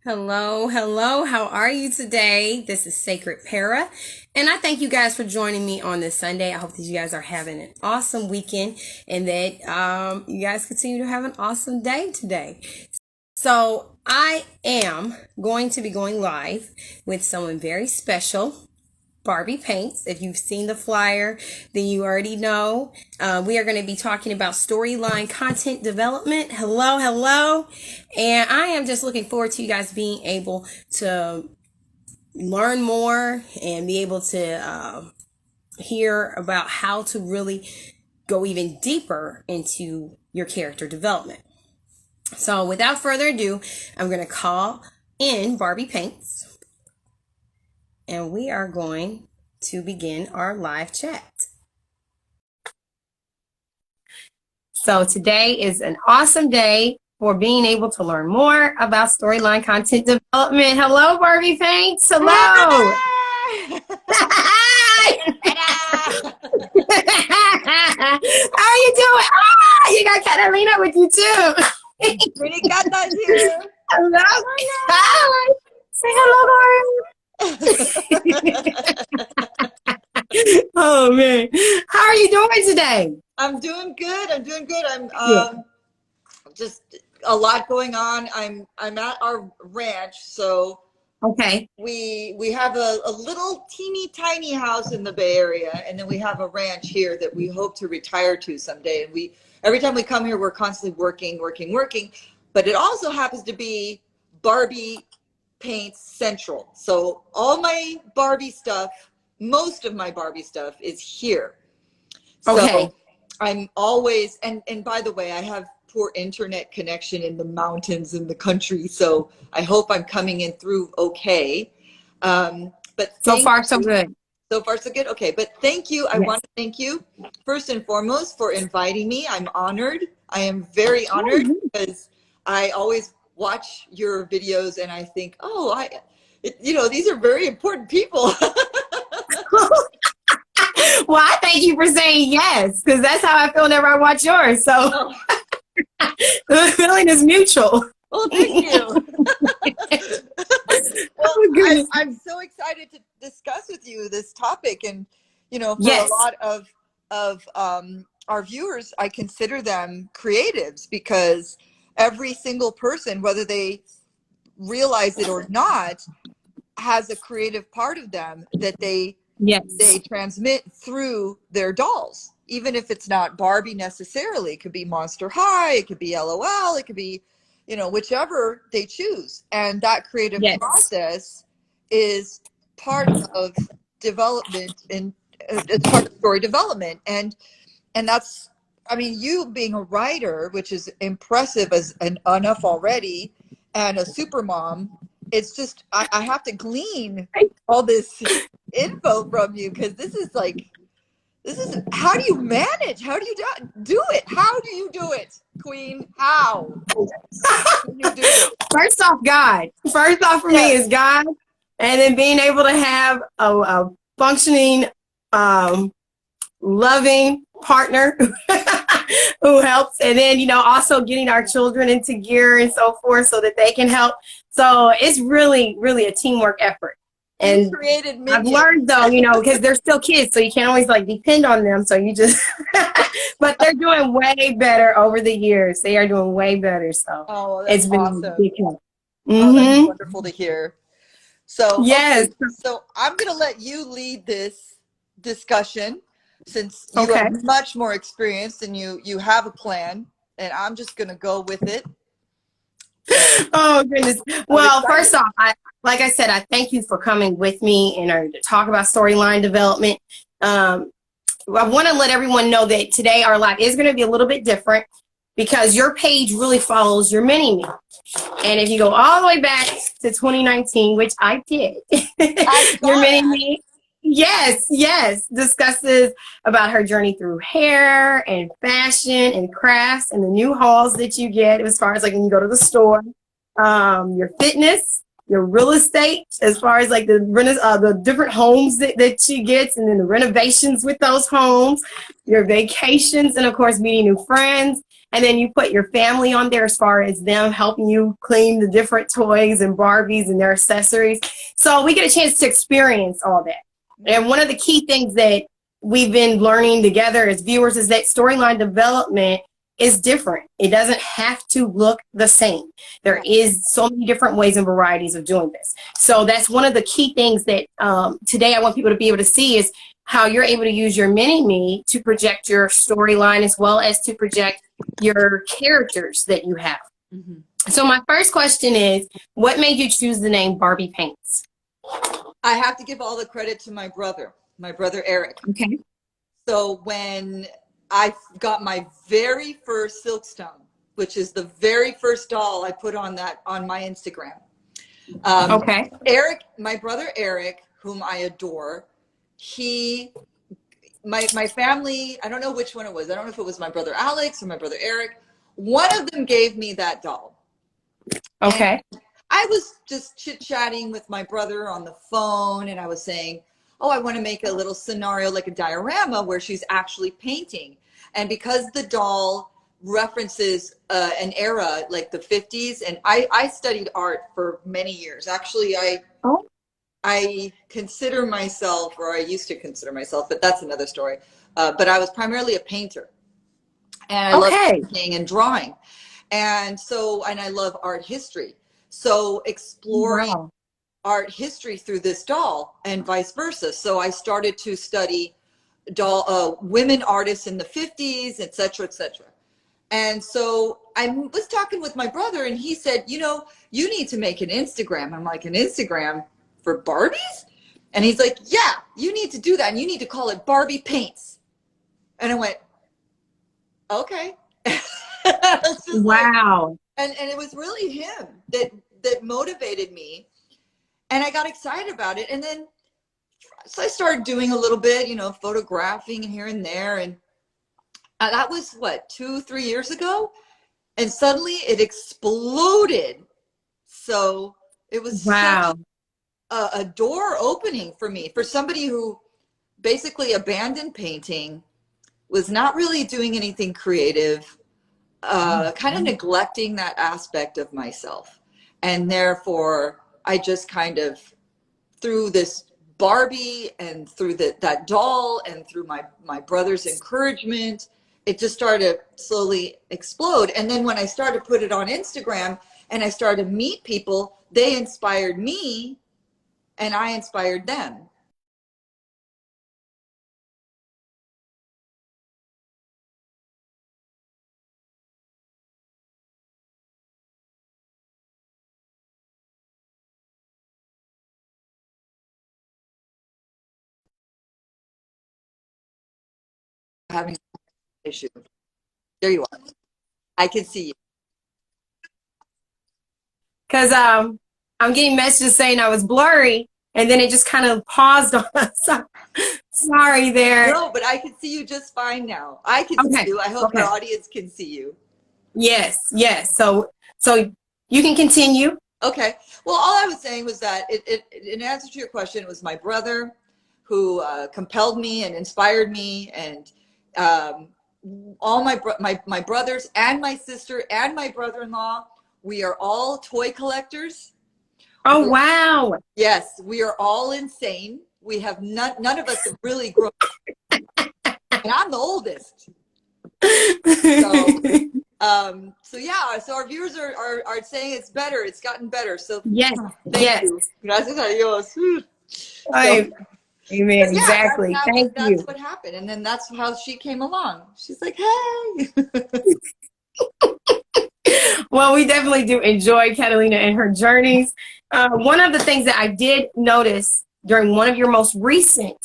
Hello, hello. How are you today? This is Sacred Para, and I thank you guys for joining me on this Sunday. I hope that you guys are having an awesome weekend and that you guys continue to have an awesome day today. So, I am going to be going live with someone very special. Barbie Paints. If you've seen the flyer, then you already know. We are going to be talking about storyline content development. Hello, hello. And I am just looking forward to you guys being able to learn more and be able to hear about how to really go even deeper into your character development. So without further ado, I'm going to call in Barbie Paints. And we are going to begin our live chat. So today is an awesome day for being able to learn more about storyline content development. Hello, Barbie Paints. Hello. Hi. How are you doing? Ah, you got Catalina with you too. Pretty got that here. Hello. Hi. Say hello, Oh man, how are you doing today? I'm doing good. I'm doing good. I'm Good. just a lot going on. I'm at our ranch, so Okay. we have a little teeny tiny house in the Bay Area, and then we have a ranch here that we hope to retire to someday. And we every time we come here, we're constantly working. But it also happens to be Barbie Paints Central. So all my Barbie stuff, most of my Barbie stuff is here. Okay. So I'm always, and by the way, I have poor internet connection in the mountains in the country, so I hope I'm coming in through okay. But So far, so good. so far, so good. Okay, but thank you. I Yes. want to thank you first and foremost for inviting me. I'm honored. I am very honored because I always watch your videos and I think, oh, these are very important people. Well, I thank you for saying yes, because that's how I feel whenever I watch yours. So Oh, the feeling is mutual. well, thank you. Well, Oh, goodness. I'm so excited to discuss with you this topic, and for a Yes. lot of our viewers, I consider them creatives because every single person, whether they realize it or not, has a creative part of them that they Yes. transmit through their dolls. Even if it's not Barbie necessarily, it could be Monster High, it could be LOL, it could be, whichever they choose. And that creative Yes. process is part of development and it's part of story development. And that's, I mean, you being a writer, which is impressive as enough already, and a super mom, it's just, I have to glean all this info from you because this is how do you manage? How do you do it? How do you do it, Queen? How do you do it? First off, God. First off for me is God. And then being able to have a functioning, loving partner who helps. And then, also getting our children into gear and so forth so that they can help. So it's really, really a teamwork effort. And I've learned though, because they're still kids, so you can't always depend on them. So you just, but they're doing way better over the years. They are doing way better. So That's it's been awesome. a big help. Oh, that's wonderful to hear. So, yes. Okay, so I'm going to let you lead this discussion since you Okay. are much more experienced and you have a plan, and I'm just going to go with it. Oh goodness. Well, first off, like I said, I thank you for coming with me in order to talk about storyline development. I want to let everyone know that today our live is going to be a little bit different because your page really follows your mini-me. And if you go all the way back to 2019, which I did, your mini-me, yes, discusses about her journey through hair and fashion and crafts and the new hauls that you get as far as when you go to the store, your fitness, your real estate, as far as the different homes that she gets, and then the renovations with those homes, your vacations, and of course meeting new friends. And then you put your family on there as far as them helping you clean the different toys and Barbies and their accessories. So we get a chance to experience all that. And one of the key things that we've been learning together as viewers is that storyline development is different. It doesn't have to look the same. There is so many different ways and varieties of doing this. So that's one of the key things that today I want people to be able to see is how you're able to use your mini-me to project your storyline as well as to project your characters that you have. So my first question is, what made you choose the name Barbie Paints? I have to give all the credit to my brother Eric. Okay. So when I got my very first Silkstone, which is the very first doll I put on my Instagram. Okay. Eric, my brother Eric, whom I adore, my family, I don't know which one it was. I don't know if it was my brother Alex or my brother Eric. One of them gave me that doll. Okay. And I was just chit-chatting with my brother on the phone, and I was saying, oh, I want to make a little scenario, like a diorama where she's actually painting. And because the doll references an era like the 50s, and I studied art for many years. Actually, I consider myself, or I used to consider myself, but that's another story. But I was primarily a painter. And I love painting and drawing. And I love art history. So exploring art history through this doll and vice versa. So I started to study women artists in the 50s, et cetera, et cetera. And so I was talking with my brother, and he said, you need to make an Instagram. I'm like, an Instagram for Barbies? And he's like, yeah, you need to do that. And you need to call it Barbie Paints. And I went, okay. Wow. And it was really him that motivated me. And I got excited about it. And then so I started doing a little bit, photographing here and there. And that was 2-3 years ago. And suddenly it exploded. So it was such a door opening for me, for somebody who basically abandoned painting, was not really doing anything creative, kind of neglecting that aspect of myself. And therefore, I just kind of, through this Barbie and through that doll and through my brother's encouragement, it just started to slowly explode. And then when I started to put it on Instagram and I started to meet people, they inspired me and I inspired them. Having an issue. There you are. I can see you. Because I'm getting messages saying I was blurry, and then it just kind of paused on us. Sorry there. No, but I can see you just fine now. I can see you. I hope your audience can see you. Yes. So you can continue. Okay. Well, all I was saying was that in answer to your question, it was my brother who compelled me and inspired me, and all my brothers and my sister and my brother-in-law. We are all toy collectors. Oh, wow. Yes, we are all insane. We have none of us have really grown. And I'm the oldest. So yeah, so our viewers are saying it's better. It's gotten better. So yes, thank you. Gracias a Dios. Amen. Yeah, Exactly. That's what happened. And then that's how she came along. She's like, hey. Well, we definitely do enjoy Catalina and her journeys. One of the things that I did notice during one of your most recent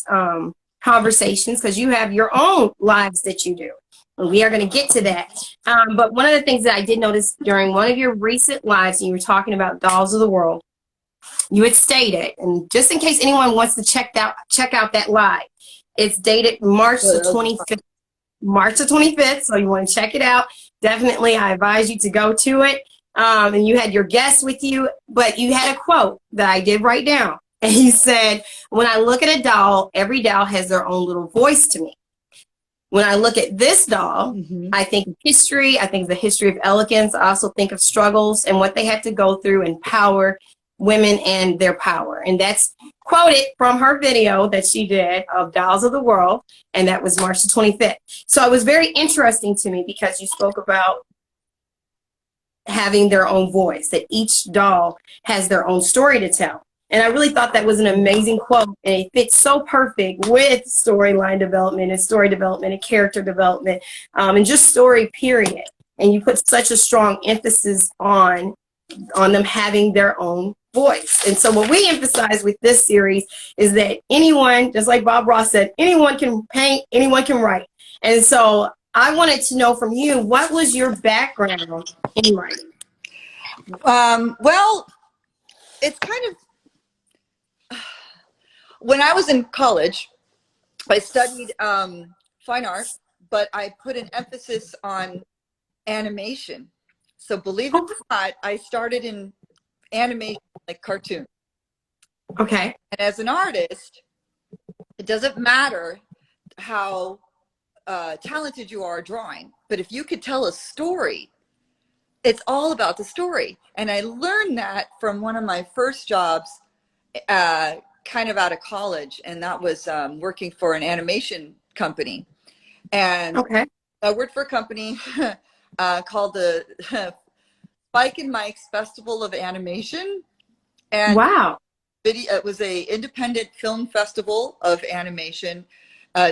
conversations, because you have your own lives that you do, and we are going to get to that. But one of the things that I did notice during one of your recent lives, and you were talking about Dolls of the World, you had stated, and just in case anyone wants to check out that live, it's dated March the 25th. March the 25th, so you want to check it out. Definitely, I advise you to go to it. And you had your guests with you, but you had a quote that I did write down. And you said, when I look at a doll, every doll has their own little voice to me. when I look at this doll, Mm-hmm. I think of history. I think of the history of elegance. I also think of struggles and what they had to go through and power women and their power. And that's quoted from her video that she did of Dolls of the World. And that was March the 25th. So it was very interesting to me because you spoke about having their own voice, that each doll has their own story to tell. And I really thought that was an amazing quote, and it fits so perfect with storyline development and story development and character development, and just story period. And you put such a strong emphasis on them having their own voice. And so what we emphasize with this series is that anyone, just like Bob Ross said, anyone can paint, anyone can write. And so I wanted to know from you, what was your background in writing? Well, it's kind of, when I was in college, I studied fine art, but I put an emphasis on animation. So believe it or not, I started in animation, like cartoon. Okay. And as an artist, it doesn't matter how talented you are drawing, but if you could tell a story, it's all about the story. And I learned that from one of my first jobs, kind of out of college, and that was working for an animation company. And Okay. I worked for a company called the Spike and Mike's Festival of Animation. And Wow. it was a independent film festival of animation,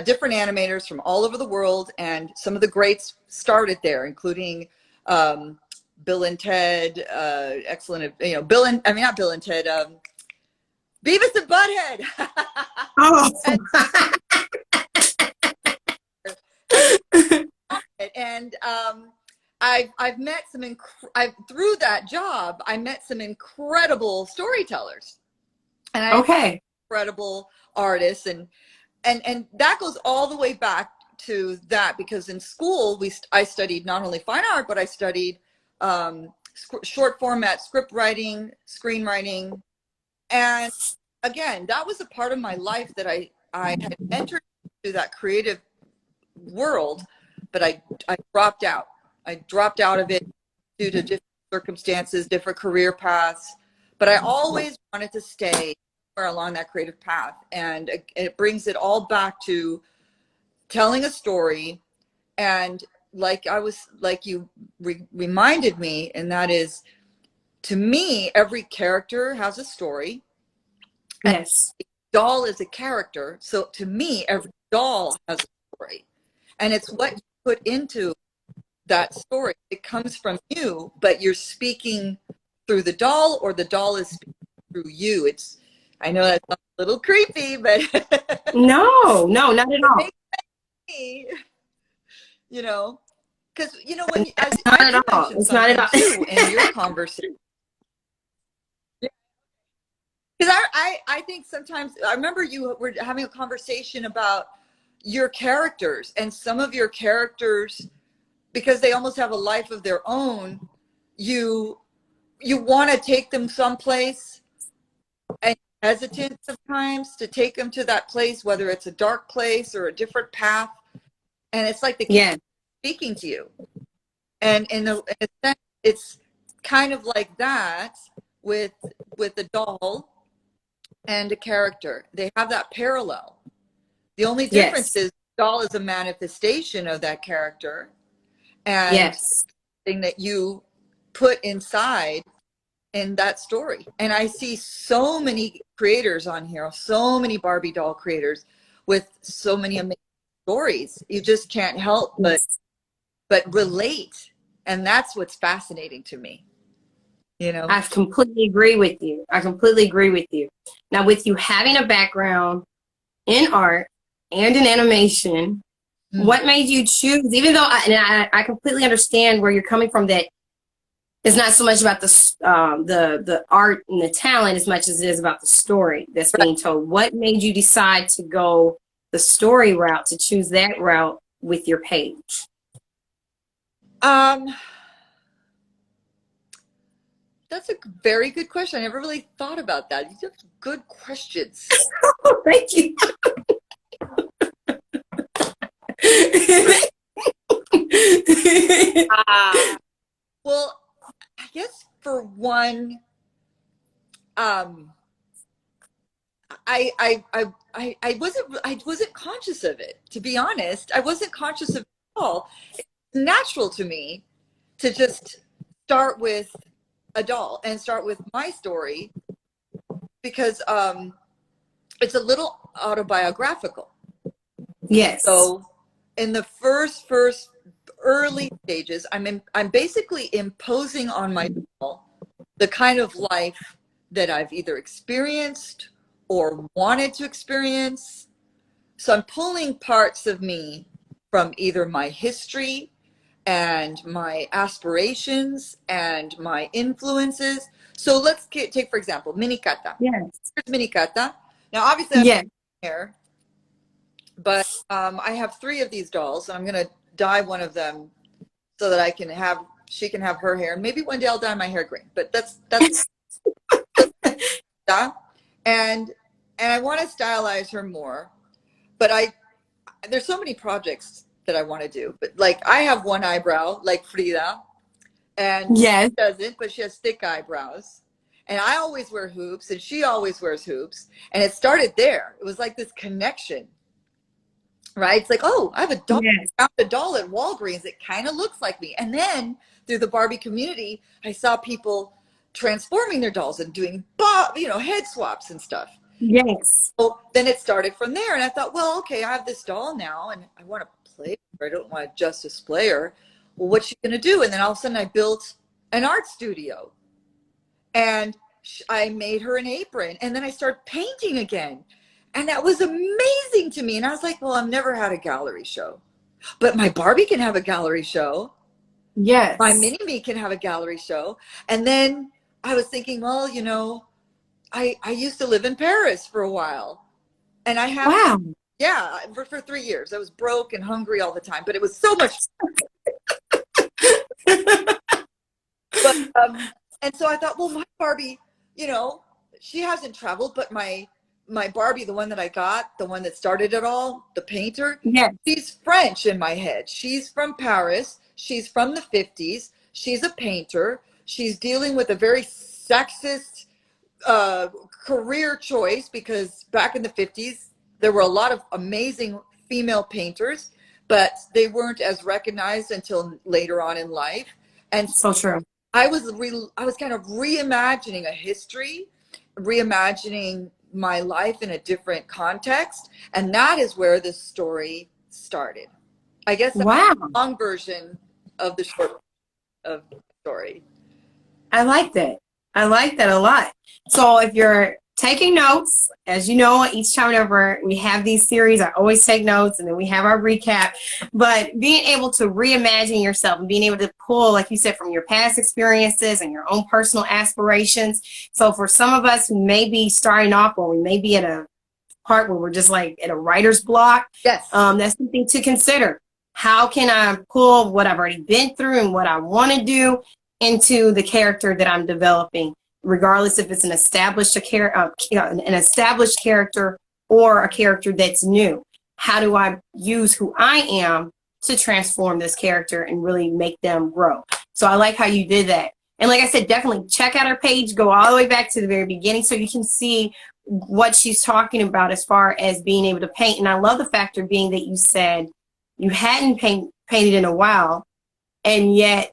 different animators from all over the world, and some of the greats started there, including Bill and Ted, excellent, Bill and, I mean, not Bill and Ted, Beavis and Butthead. Oh. And I've met some, through that job, I met some incredible storytellers, and I Okay. incredible artists, and that goes all the way back to that, because in school I studied not only fine art, but I studied short format script writing, screenwriting, and again, that was a part of my life that I had entered into that creative world, but I dropped out. I dropped out of it due to different circumstances, different career paths, but I always wanted to stay along that creative path. And it brings it all back to telling a story. And like you reminded me, and that is, to me, every character has a story. Yes. And doll is a character. So to me, every doll has a story. And it's what you put into that story. It comes from you, but you're speaking through the doll, or the doll is speaking through you. I know that's a little creepy, but No, not at all. me, because when It's not at all. mentioned It's not at something all. too in your conversation. Because I think sometimes, I remember you were having a conversation about your characters, and some of your characters, because they almost have a life of their own, you want to take them someplace, and hesitant sometimes to take them to that place, whether it's a dark place or a different path, and it's like the character speaking to you. And in a sense, it's kind of like that with a doll and a character. They have that parallel. The only difference is doll is a manifestation of that character, and thing that you put inside in that story. And I see so many creators on here, so many Barbie doll creators with so many amazing stories. You just can't help but relate. And that's what's fascinating to me. I completely agree with you. I completely agree with you. Now, with you having a background in art and in animation, what made you choose, even though I completely understand where you're coming from, that it's not so much about the art and the talent as much as it is about the story that's being told. What made you decide to go the story route, to choose that route with your page? That's a very good question. I never really thought about that. These are good questions. Thank you. Well, I guess for one, um, I wasn't conscious of it, to be honest. I wasn't conscious of it at all. It's natural to me to just start with a doll and start with my story because it's a little autobiographical. Yes. So in the first early stages, I'm basically imposing on my doll the kind of life that I've either experienced or wanted to experience. So I'm pulling parts of me from either my history and my aspirations and my influences. So let's take, for example, Minikata. Yes. Here's Minikata. Now, obviously, I'm Yes. here, but I have three of these dolls, and I'm going to dye one of them so that she can have her hair, and maybe one day I'll dye my hair green. But that's yeah. And I want to stylize her more, but there's so many projects that I want to do. But like I have one eyebrow, like Frida, and she Yes. doesn't, but she has thick eyebrows. And I always wear hoops, and she always wears hoops. And it started there. It was like this connection, right? It's like, oh, I have a doll. Yes. I found a doll at Walgreens. It kind of looks like me. And then through the Barbie community, I saw people transforming their dolls and doing, head swaps and stuff. Yes. So then it started from there. And I thought, well, okay, I have this doll now, and I want to play her. I don't want to just display her. Well, what's she going to do? And then all of a sudden I built an art studio, and I made her an apron, and then I started painting again. And that was amazing to me. And I was like, well, I've never had a gallery show, but my Barbie can have a gallery show. Yes. My mini-me can have a gallery show. And then I was thinking, well, I used to live in Paris for a while, and I have, Wow. yeah, for 3 years. I was broke and hungry all the time, but it was so much. But, and so I thought, well, my Barbie, she hasn't traveled, but my Barbie, the one that I got, the one that started it all, the painter, Yes. she's French in my head. She's from Paris. She's from the 50s. She's a painter. She's dealing with a very sexist career choice, because back in the 50s, there were a lot of amazing female painters, but they weren't as recognized until later on in life. And So true. I was kind of reimagining a history, reimagining my life in a different context, and that is where this story started. I guess that's Wow. the long version of the short of the story. I like that. I like that a lot. So if you're taking notes, as you know, each time whenever we have these series, I always take notes, and then we have our recap. But being able to reimagine yourself and being able to pull, like you said, from your past experiences and your own personal aspirations. So for some of us who may be starting off, or we may be at a part where we're just like at a writer's block, Yes. That's something to consider. How can I pull what I've already been through and what I want to do into the character that I'm developing, regardless if it's an established character or a character that's new? How do I use who I am to transform this character and really make them grow? So I like how you did that. And like I said, definitely check out our page, go all the way back to the very beginning so you can see what she's talking about as far as being able to paint. And I love the factor being that you said you hadn't painted in a while, and yet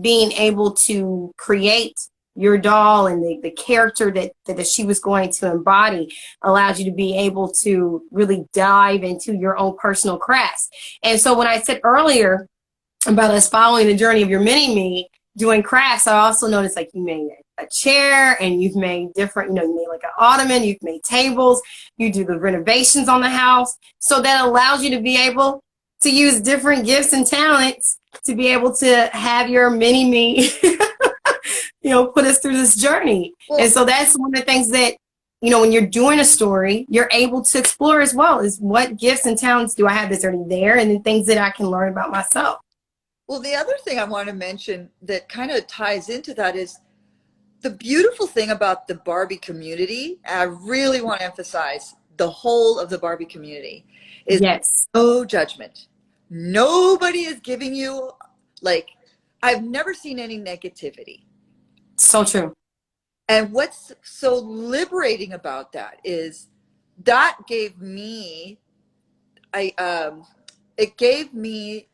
being able to create your doll and the character that she was going to embody allows you to be able to really dive into your own personal crafts. And so when I said earlier about us following the journey of your mini-me doing crafts, I also noticed like you made a chair, and you've made different, you made like an ottoman, you've made tables, you do the renovations on the house. So that allows you to be able to use different gifts and talents to be able to have your mini-me put us through this journey. Well, and so that's one of the things that, when you're doing a story, you're able to explore as well, is what gifts and talents do I have that's already there, and then things that I can learn about myself. Well, the other thing I want to mention that kind of ties into that is the beautiful thing about the Barbie community. I really want to emphasize the whole of the Barbie community is Yes. no judgment. Nobody is giving you, like, I've never seen any negativity. So true. And what's so liberating about that is that gave me, it gave me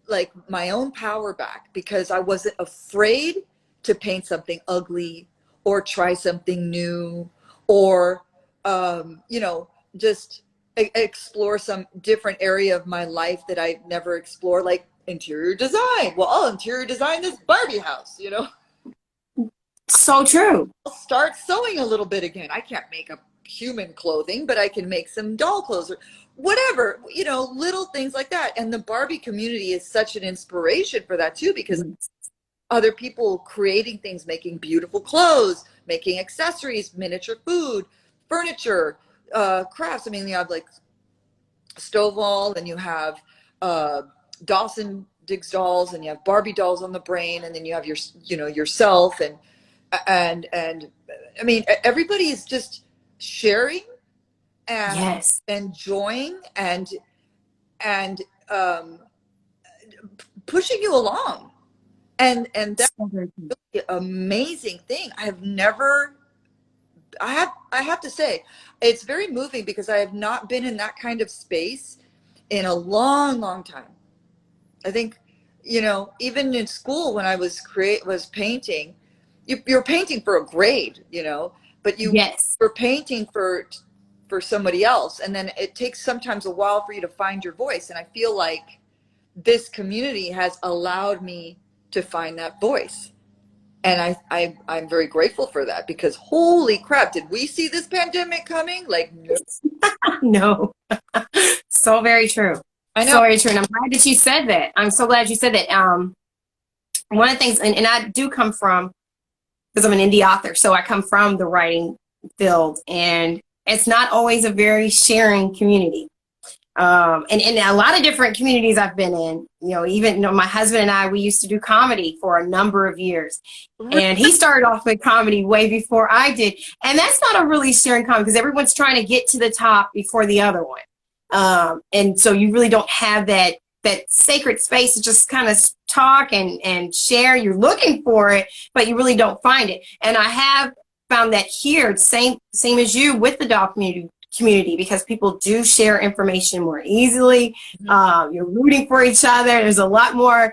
like my own power back, because I wasn't afraid to paint something ugly or try something new, or just explore some different area of my life that I never explored, like interior design. Well, I'll interior design this Barbie house. So true. I'll start sewing a little bit again. I can't make a human clothing, but I can make some doll clothes or whatever, little things like that. And the Barbie community is such an inspiration for that too, because other people creating things, making beautiful clothes, making accessories, miniature food, furniture, crafts. I mean, you have like Stovall, and you have Dawson Diggs dolls, and you have Barbie dolls on the brain, and then you have yourself, and I mean, everybody is just sharing and Yes. enjoying and pushing you along, and that's really an amazing thing. I have to say, it's very moving, because I have not been in that kind of space in a long, long time. I think, even in school when I was painting, you're painting for a grade, but you Yes. were painting for somebody else, and then it takes sometimes a while for you to find your voice. And I feel like this community has allowed me to find that voice. And I'm very grateful for that, because holy crap, did we see this pandemic coming? Like, No. So very true. I know. So very true. And I'm glad that you said that. I'm so glad you said that. One of the things, and I do come from, because I'm an indie author, so I come from the writing field, and it's not always a very sharing community. And in a lot of different communities I've been in, even my husband and I, we used to do comedy for a number of years. And he started off with comedy way before I did. And that's not a really sharing comedy, because everyone's trying to get to the top before the other one. And so you really don't have that sacred space to just kind of talk and share. You're looking for it, but you really don't find it. And I have found that here, same as you with the doll community, because people do share information more easily. You're rooting for each other. There's a lot more,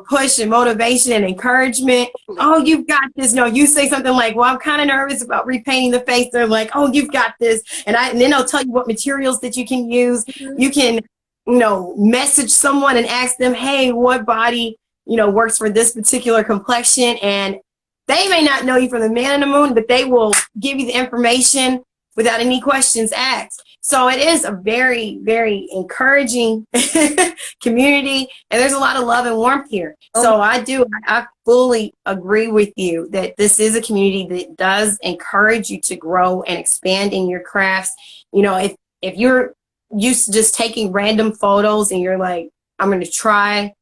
push and motivation and encouragement. Oh, you've got this. No, you say something like, well, I'm kind of nervous about repainting the face. They're like, oh, you've got this. And then they'll tell you what materials that you can use. You can, message someone and ask them, hey, what body, works for this particular complexion. And they may not know you from the man in the moon, but they will give you the information without any questions asked. So it is a very, very encouraging community, and there's a lot of love and warmth here. So I fully agree with you that this is a community that does encourage you to grow and expand in your crafts. If you're used to just taking random photos and you're like, I'm going to try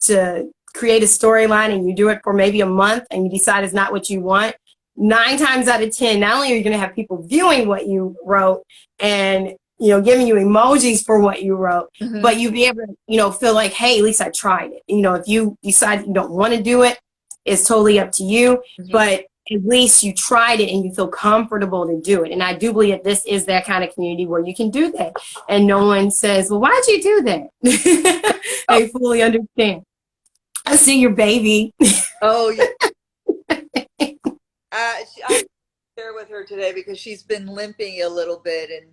to create a storyline, and you do it for maybe a month and you decide it's not what you want, 9 times out of 10, not only are you going to have people viewing what you wrote and, giving you emojis for what you wrote, but you'll be able to, feel like, hey, at least I tried it. If you decide you don't want to do it, it's totally up to you, but at least you tried it and you feel comfortable to do it. And I do believe that this is that kind of community where you can do that. And no one says, well, why'd you do that? They fully understand. I see your baby. Oh, yeah. I share with her today because she's been limping a little bit, and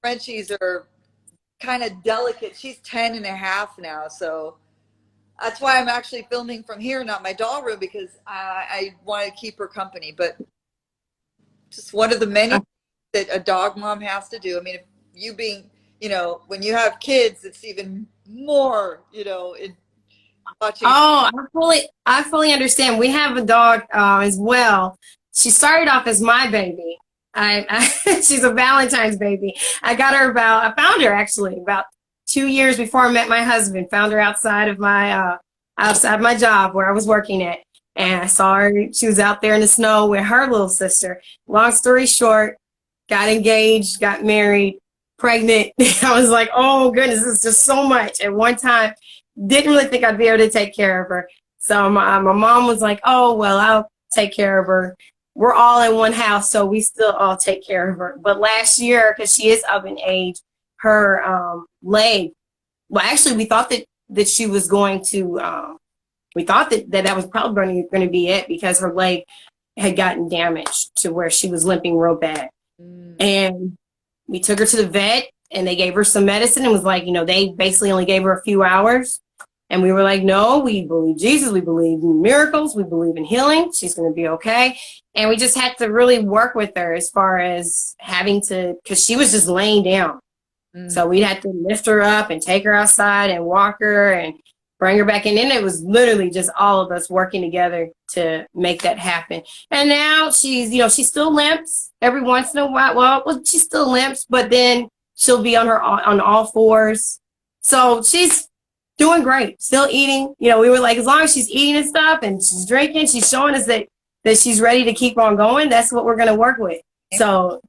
Frenchies are kind of delicate. She's 10 and a half now, so that's why I'm actually filming from here, not my doll room, because I want to keep her company. But just one of the many that a dog mom has to do. I mean, if you being, when you have kids, it's even more, watching. Oh, I fully understand. We have a dog as well. She started off as my baby. She's a Valentine's baby. I found her actually about 2 years before I met my husband. Found her outside my job where I was working at. And I saw her, she was out there in the snow with her little sister. Long story short, got engaged, got married, pregnant. I was like, oh goodness, this is just so much. At one time, didn't really think I'd be able to take care of her. So my mom was like, oh, well, I'll take care of her. We're all in one house, so we still all take care of her. But last year, because she is of an age, her leg, well, actually, we thought that she was going to, we thought that was probably going to be it because her leg had gotten damaged to where she was limping real bad. Mm. And we took her to the vet and they gave her some medicine and was like, they basically only gave her a few hours. And we were like, no, we believe Jesus. We believe in miracles. We believe in healing. She's going to be okay. And we just had to really work with her as far as having to, because she was just laying down. Mm. So we'd have to lift her up and take her outside and walk her and bring her back in. And it was literally just all of us working together to make that happen. And now she's, she still limps every once in a while. Well, she still limps, but then she'll be on all fours. So she's doing great, still eating. We were like, as long as she's eating and stuff and she's drinking, she's showing us that she's ready to keep on going. That's what we're going to work with. So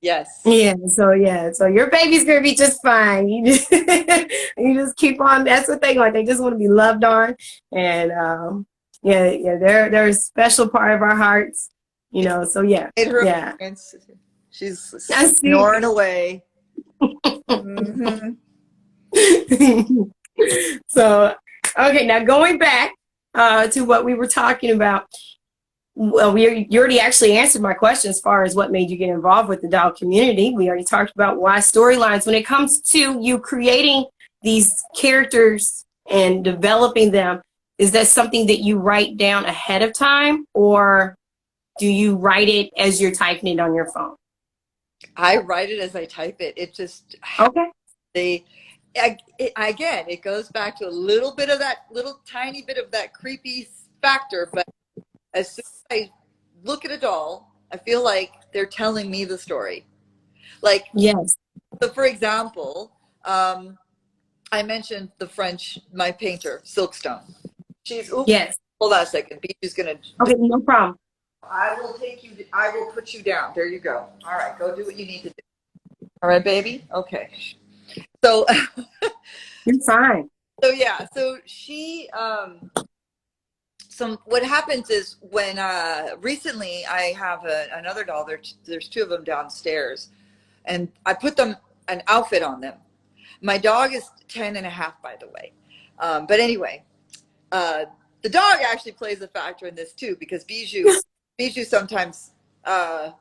yes. Yeah. So your baby's going to be just fine. You just keep on. That's what they want. They just want to be loved on. And they're a special part of our hearts, so yeah. Yeah. She's snoring away. Mm-hmm. So, okay, now going back to what we were talking about. Well, you already actually answered my question as far as what made you get involved with the doll community. We already talked about why storylines. When it comes to you creating these characters and developing them, is that something that you write down ahead of time, or do you write it as you're typing it on your phone? I write it as I type it. It just okay. Again, it goes back to a little bit of that little tiny bit of that creepy factor, but as soon as I look at a doll, I feel like they're telling me the story. Like, yes. So for example, I mentioned my painter, Silkstone. Yes. Hold on a second. Bijou's gonna. Okay, no problem. I will put you down. There you go. All right, go do what you need to do. All right, baby. Okay. So. You're fine. So yeah. So she. What happens is when recently I have another doll. There's two of them downstairs, and I put an outfit on them. My dog is 10 and a half, by the way. But anyway, the dog actually plays a factor in this too, because Bijou sometimes, I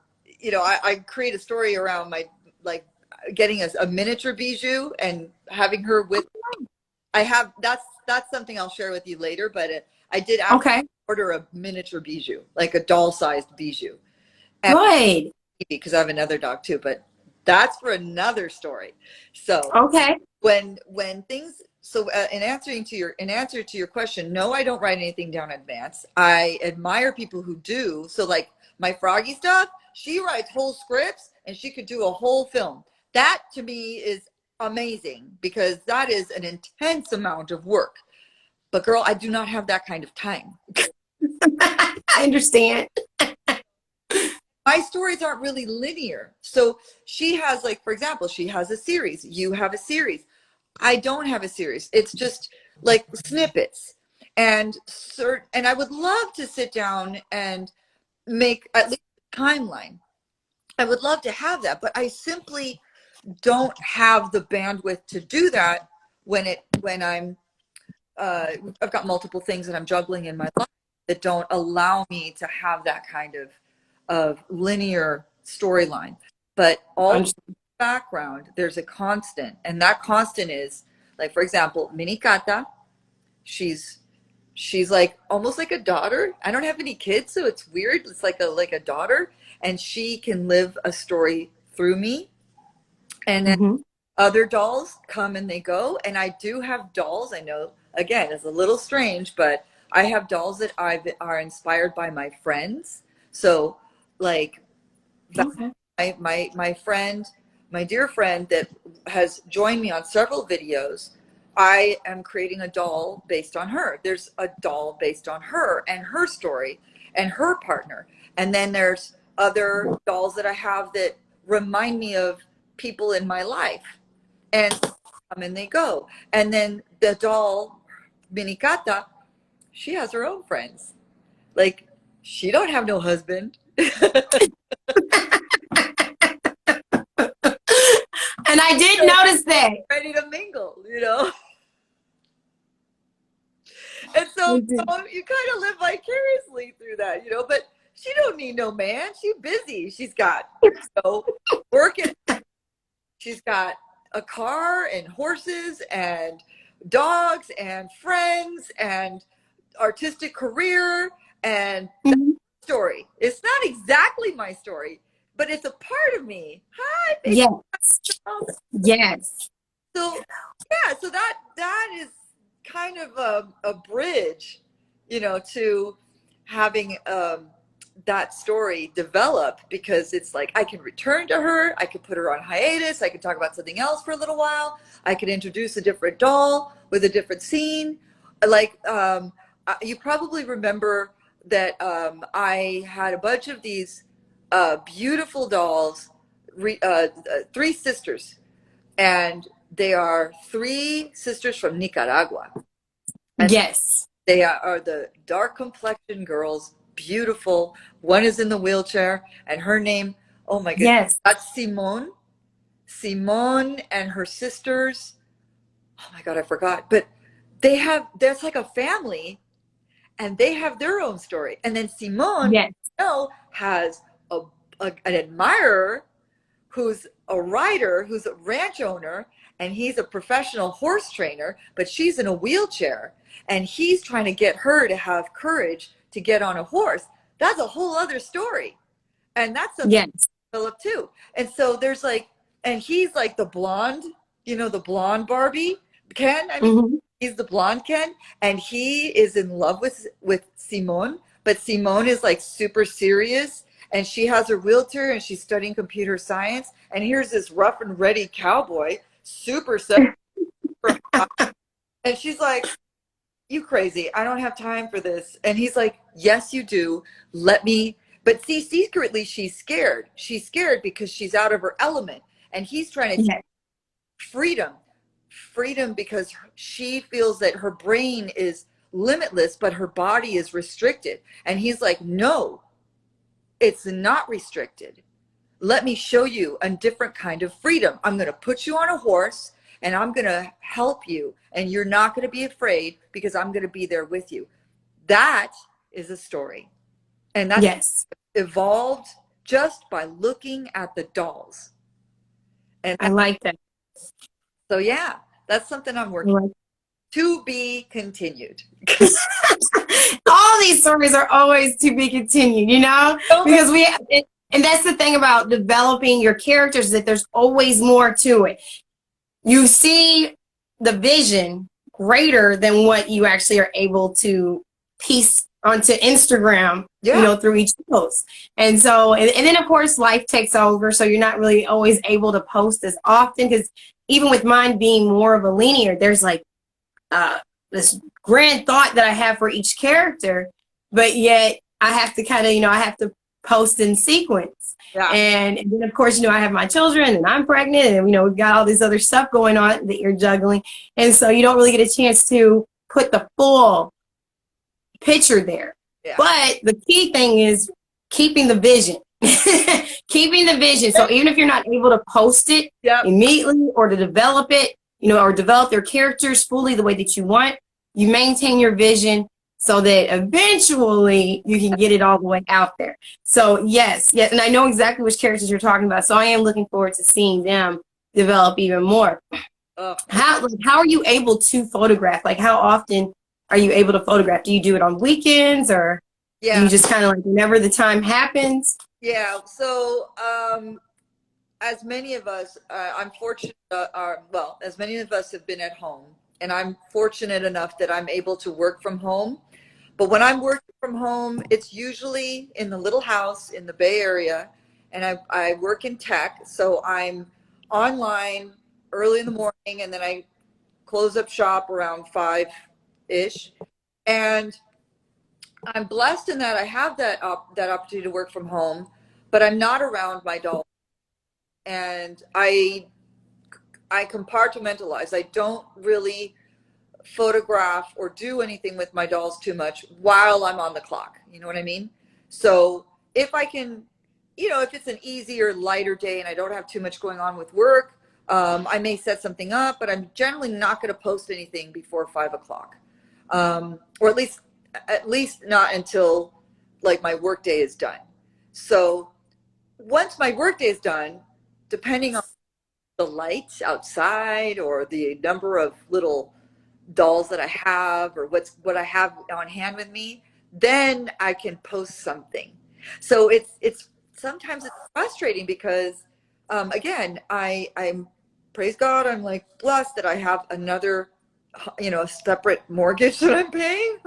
create a story around getting a miniature Bijou and having her with. That's something I'll share with you later, but I did order a miniature Bijou, like a doll-sized Bijou. Good. Because I have another dog too, but that's for another story. So when things in answer to your question, no, I don't write anything down in advance. I admire people who do. So like my Froggy stuff, she writes whole scripts and she could do a whole film. That to me is amazing because that is an intense amount of work. But girl, I do not have that kind of time. I understand. My stories aren't really linear. So she has, like, for example, she has a series. You have a series. I don't have a series. It's just like snippets. And I would love to sit down and make at least a timeline. I would love to have that, but I simply don't have the bandwidth to do that when I'm I've got multiple things that I'm juggling in my life that don't allow me to have that kind of linear storyline. But all the background, there's a constant, and that constant is, like, for example, Minikata. She's like almost like a daughter. I don't have any kids, so it's weird. It's like a daughter, and she can live a story through me. And then other dolls come and they go, and I do have dolls. I know, again, it's a little strange, but I have dolls that are inspired by my friends. So, like, my friend, my dear friend that has joined me on several videos, I am creating a doll based on her. There's a doll based on her and her story and her partner. And then there's other dolls that I have that remind me of people in my life, and come and they go. And then the doll, Minikata, she has her own friends. Like, she don't have no husband. And I did notice that. Ready to mingle, you know? And so, I you did. know, you kind of live vicariously through that, you know, but she don't need no man. She's busy. She's got, you know, working. She's got a car and horses and dogs and friends and artistic career, and that's Mhm. my story. It's not exactly my story, but it's a part of me. Hi, baby. Yes. Yes. So yeah, so that is kind of a bridge, you know, to having that story develop, because it's like I can return to her, I could put her on hiatus, I could talk about something else for a little while, I could introduce a different doll with a different scene. Like you probably remember that I had a bunch of these beautiful dolls, three sisters, and they are three sisters from Nicaragua. And Yes. they are the dark complexion girls, beautiful. One is in the wheelchair, and her name, oh my goodness, Yes. that's Simone. Simone and her sisters. Oh my God, I forgot. But there's like a family, and they have their own story. And then Simone, Yes. you know, has a, an admirer who's a writer, who's a ranch owner, and he's a professional horse trainer, but she's in a wheelchair, and he's trying to get her to have courage to get on a horse. That's a whole other story. And that's something Yes. Philip too. And so there's like, and he's like the blonde, you know, the blonde Barbie Ken. I mean, Hmm. he's the blonde Ken, and he is in love with Simone, but Simone is like super serious, and she has her wheelchair, and she's studying computer science. And here's this rough and ready cowboy, super set, and she's like, "You crazy? I don't have time for this." And he's like, "Yes, you do. Let me." But see, secretly, she's scared. She's scared because she's out of her element, and he's trying to Yes. freedom, freedom, because she feels that her brain is limitless, but her body is restricted. And he's like, no, it's not restricted. Let me show you a different kind of freedom. I'm going to put you on a horse, and I'm going to help you, and you're not going to be afraid because I'm going to be there with you. That is a story. And that's Yes. evolved just by looking at the dolls. And I like that. so, yeah, that's something I'm I working like to be continued. all these stories are always to be continued, you know, because and that's the thing about developing your characters, that there's always more to it. You see the vision greater than what you actually are able to piece onto Instagram, you Yeah, know, through each post. And so, and then of course life takes over. So you're not really always able to post as often, because even with mine being more of a linear, there's like uh, this grand thought that I have for each character, but yet I have to kind of, you know, I have to post in sequence. yeah, And then, of course, you know, I have my children and I'm pregnant, and, you know, we've got all this other stuff going on that you're juggling. And so you don't really get a chance to put the full picture there. yeah. But the key thing is keeping the vision. Keeping the vision. So even if you're not able to post it Yep. immediately, or to develop it, you know, or develop their characters fully the way that you want, you maintain your vision so that eventually you can get it all the way out there. So yes, yes, and I know exactly which characters you're talking about. So I am looking forward to seeing them develop even more. Oh, How are you able to photograph? Like, how often are you able to photograph? Do you do it on weekends, or do you yeah, just kind of like whenever the time happens? yeah. So, as many of us, I'm fortunate, well, as many of us have been at home, and I'm fortunate enough that I'm able to work from home. But when I'm working from home, it's usually in the little house in the Bay Area, and I work in tech, so I'm online early in the morning, and then I close up shop around 5-ish. And I'm blessed in that I have that opportunity to work from home, but I'm not around my dog. and I compartmentalize. I don't really photograph or do anything with my dolls too much while I'm on the clock. You know what I mean? So if I can, if it's an easier, lighter day and I don't have too much going on with work, I may set something up, but I'm generally not going to post anything before 5 o'clock, or at least not until like my work day is done. So once my work day is done, depending on the lights outside or the number of little dolls that I have or what I have on hand with me, then I can post something. So it's sometimes it's frustrating because again, I'm praise God, I'm like blessed that I have another a separate mortgage that I'm paying.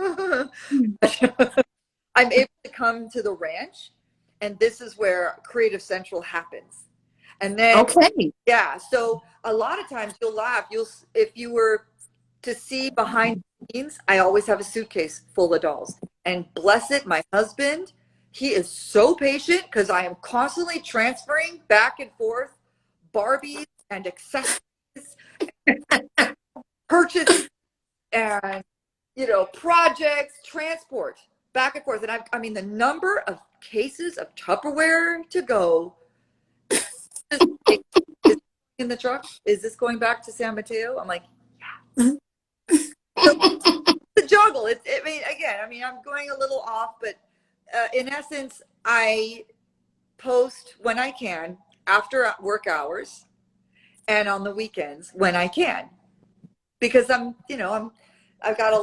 I'm able to come to the ranch, and this is where Creative Central happens. And then Okay. yeah, so a lot of times you'll laugh. If you were to see behind the scenes, I always have a suitcase full of dolls. And bless it, my husband, he is so patient because I am constantly transferring back and forth Barbies and accessories, purchase and projects, transport back and forth. And I mean the number of cases of Tupperware to go. Is in the truck? Is this going back to San Mateo? I'm like, yeah. So the juggle. I'm going a little off, but in essence, I post when I can after work hours and on the weekends when I can, because I've got a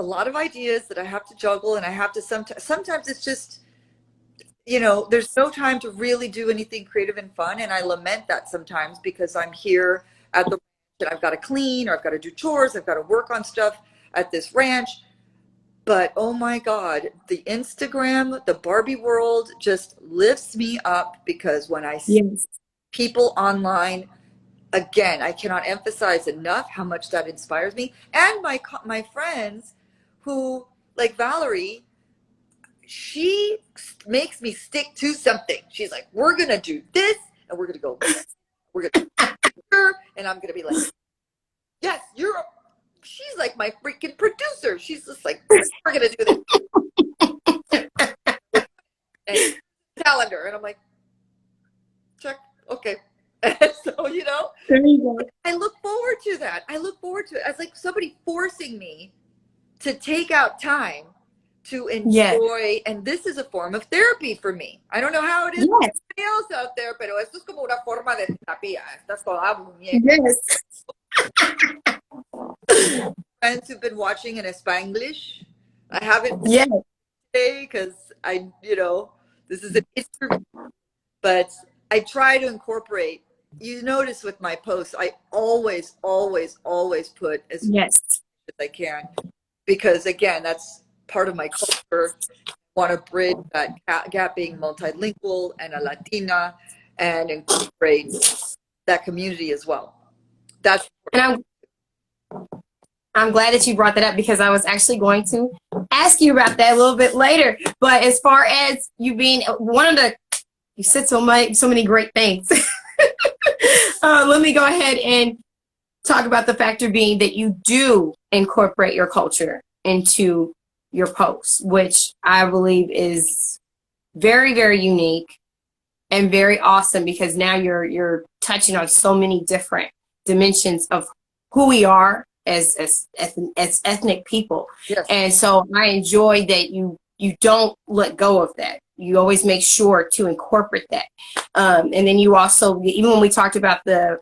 lot of ideas that I have to juggle, and I have to sometimes it's just there's no time to really do anything creative and fun. And I lament that sometimes because I'm here at the ranch and I've got to clean, or I've got to do chores, I've got to work on stuff at this ranch. But oh my God, the Instagram, the Barbie world just lifts me up, because when I see people online, again, I cannot emphasize enough how much that inspires me. And my friends who, like Valerie, she makes me stick to something. She's like, we're going to do this, and we're going to go, we're going to do her, and I'm going to be like, yes, she's like my freaking producer. She's just like, we're going to do this. And calendar. And I'm like, check. Okay. And so, there you go. I look forward to that. I look forward to it. It's like somebody forcing me to take out time to enjoy, and this is a form of therapy for me. I don't know how it is for anybody else out there, pero esto es como una forma de terapia. Estás toda muñeca. Yes. Friends who've been watching in Spanglish. I haven't today because this is an interview, but I try to incorporate. You notice with my posts, I always, always, always put as much as I can, because again, that's part of my culture. I want to bridge that gap, being multilingual and a Latina, and incorporate that community as well. And I'm glad that you brought that up, because I was actually going to ask you about that a little bit later. But as far as you being you said so many great things. Let me go ahead and talk about the factor being that you do incorporate your culture into your posts, which I believe is very, very unique and very awesome, because now you're touching on so many different dimensions of who we are as ethnic people. Yes. And so I enjoy that you don't let go of that. You always make sure to incorporate that. And then you also, even when we talked about the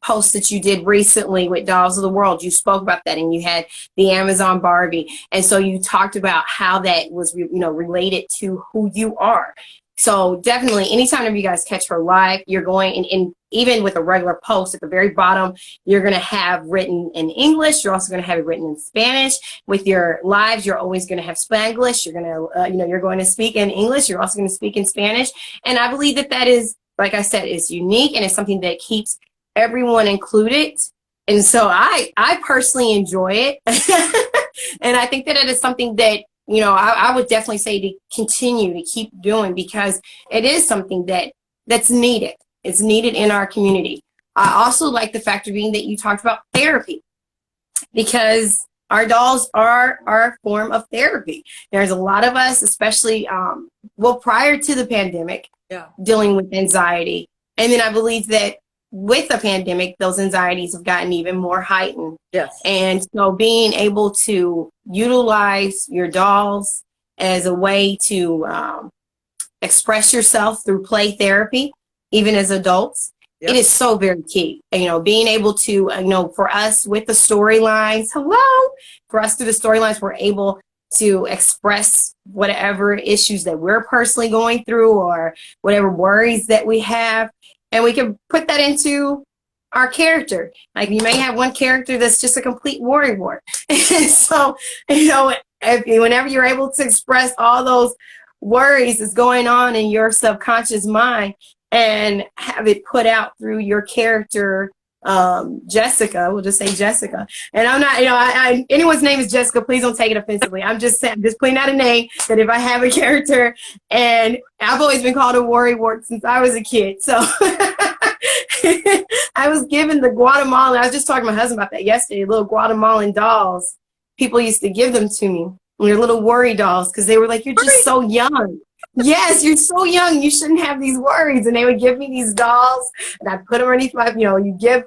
post that you did recently with Dolls of the World, you spoke about that, and you had the Amazon Barbie. And so you talked about how that was, related to who you are. So definitely, anytime that you guys catch her live, you're going, and even with a regular post at the very bottom, you're going to have written in English. You're also going to have it written in Spanish. With your lives, you're always going to have Spanglish. You're going to, you're going to speak in English. You're also going to speak in Spanish. And I believe that is, like I said, is unique, and it's something that keeps everyone included. And so I personally enjoy it. And I think that it is something that, I would definitely say to continue to keep doing, because it is something that that's needed. It's needed in our community. I also like the factor being that you talked about therapy, because our dolls are a form of therapy. There's a lot of us, especially well, prior to the pandemic, Yeah. dealing with anxiety. And then I believe that with the pandemic, those anxieties have gotten even more heightened. Yes. And so being able to utilize your dolls as a way to express yourself through play therapy, even as adults, Yep. it is so very key. You know, being able to, for us with the storylines, for us through the storylines, we're able to express whatever issues that we're personally going through or whatever worries that we have. And we can put that into our character. Like, you may have one character that's just a complete worrywart. And so, whenever you're able to express all those worries that's going on in your subconscious mind and have it put out through your character, Jessica, we'll just say Jessica. And I'm not, anyone's name is Jessica, please don't take it offensively. I'm just saying, just putting out a name that if I have a character, and I've always been called a worrywart since I was a kid. So I was given the Guatemalan, I was just talking to my husband about that yesterday, little Guatemalan dolls. People used to give them to me. They're little worry dolls, because they were like, you're just so young. Yes, you're so young. You shouldn't have these worries. And they would give me these dolls, and I put them underneath my, you give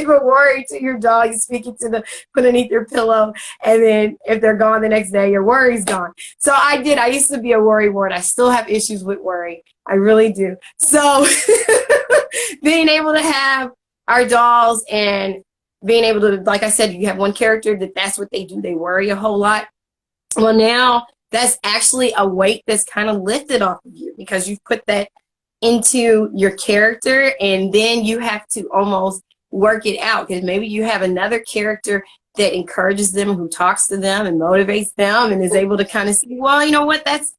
a worry to your doll, you speak it to them, put it underneath your pillow, and then if they're gone the next day, your worry's gone. So I used to be a worry ward. I still have issues with worry. I really do. So being able to have our dolls and being able to, like I said, you have one character that's what they do. They worry a whole lot. Well, now that's actually a weight that's kind of lifted off of you, because you've put that into your character, and then you have to almost work it out, because maybe you have another character that encourages them, who talks to them and motivates them, and is able to kind of say, well, you know what, that's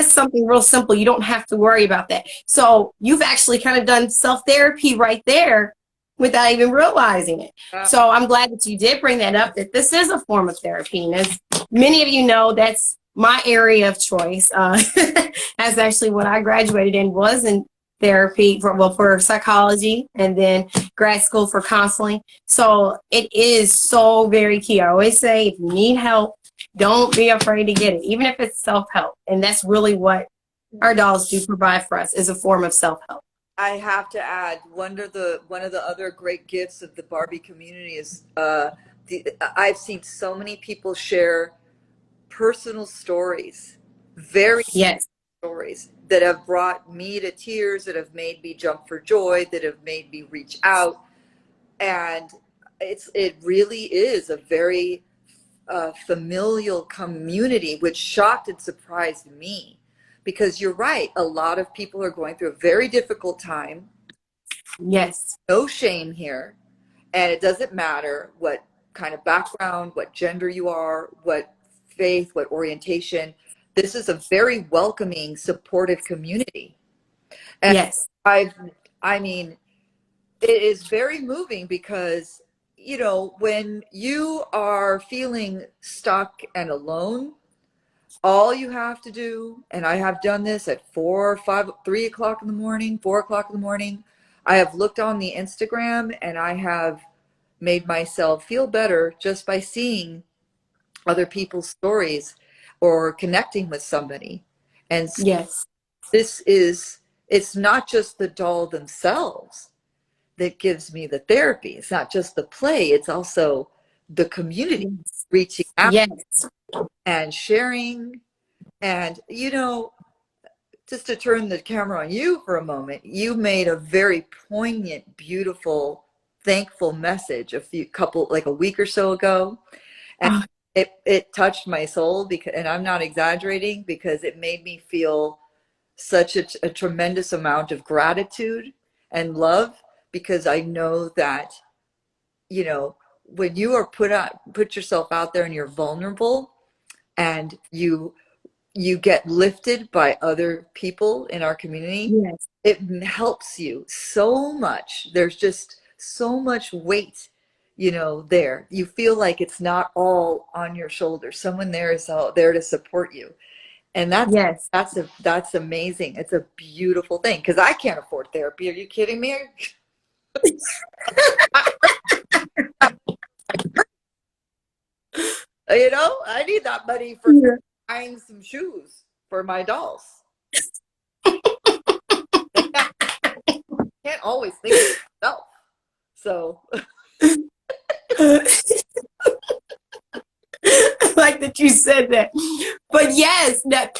something real simple. You don't have to worry about that. So you've actually kind of done self-therapy right there without even realizing it. So I'm glad that you did bring that up, that this is a form of therapy. And as many of you know, that's my area of choice. That's actually what I graduated in, was in therapy for psychology, and then grad school for counseling. So it is so very key. I always say, if you need help, don't be afraid to get it, even if it's self-help. And that's really what our dolls do provide for us, is a form of self-help. I have to add, one of the other great gifts of the Barbie community is I've seen so many people share personal stories, very yes stories that have brought me to tears, that have made me jump for joy, that have made me reach out. And it really is a very familial community, which shocked and surprised me, because you're right, a lot of people are going through a very difficult time. Yes. No shame here. And it doesn't matter what kind of background, what gender you are, what faith, what orientation. This is a very welcoming, supportive community. And yes. I mean, it is very moving, because, when you are feeling stuck and alone, all you have to do, and I have done this at 4, 5, 3 o'clock in the morning, 4 o'clock in the morning, I have looked on the Instagram, and I have made myself feel better just by seeing other people's stories or connecting with somebody. And yes. It's not just the doll themselves that gives me the therapy. It's not just the play, it's also the community reaching out yes. and sharing. And, just to turn the camera on you for a moment, you made a very poignant, beautiful, thankful message like a week or so ago. And it touched my soul, because, and I'm not exaggerating, because it made me feel such a tremendous amount of gratitude and love, because I know that, when you are put yourself out there and you're vulnerable, and you get lifted by other people in our community, yes. it helps you so much. There's just so much weight, there. You feel like it's not all on your shoulders. Someone there is there to support you. And Yes. that's amazing. It's a beautiful thing because I can't afford therapy. Are you kidding me? You know, I need that money for Yeah. buying some shoes for my dolls. Can't always think of myself. So Like that you said that. But yes, that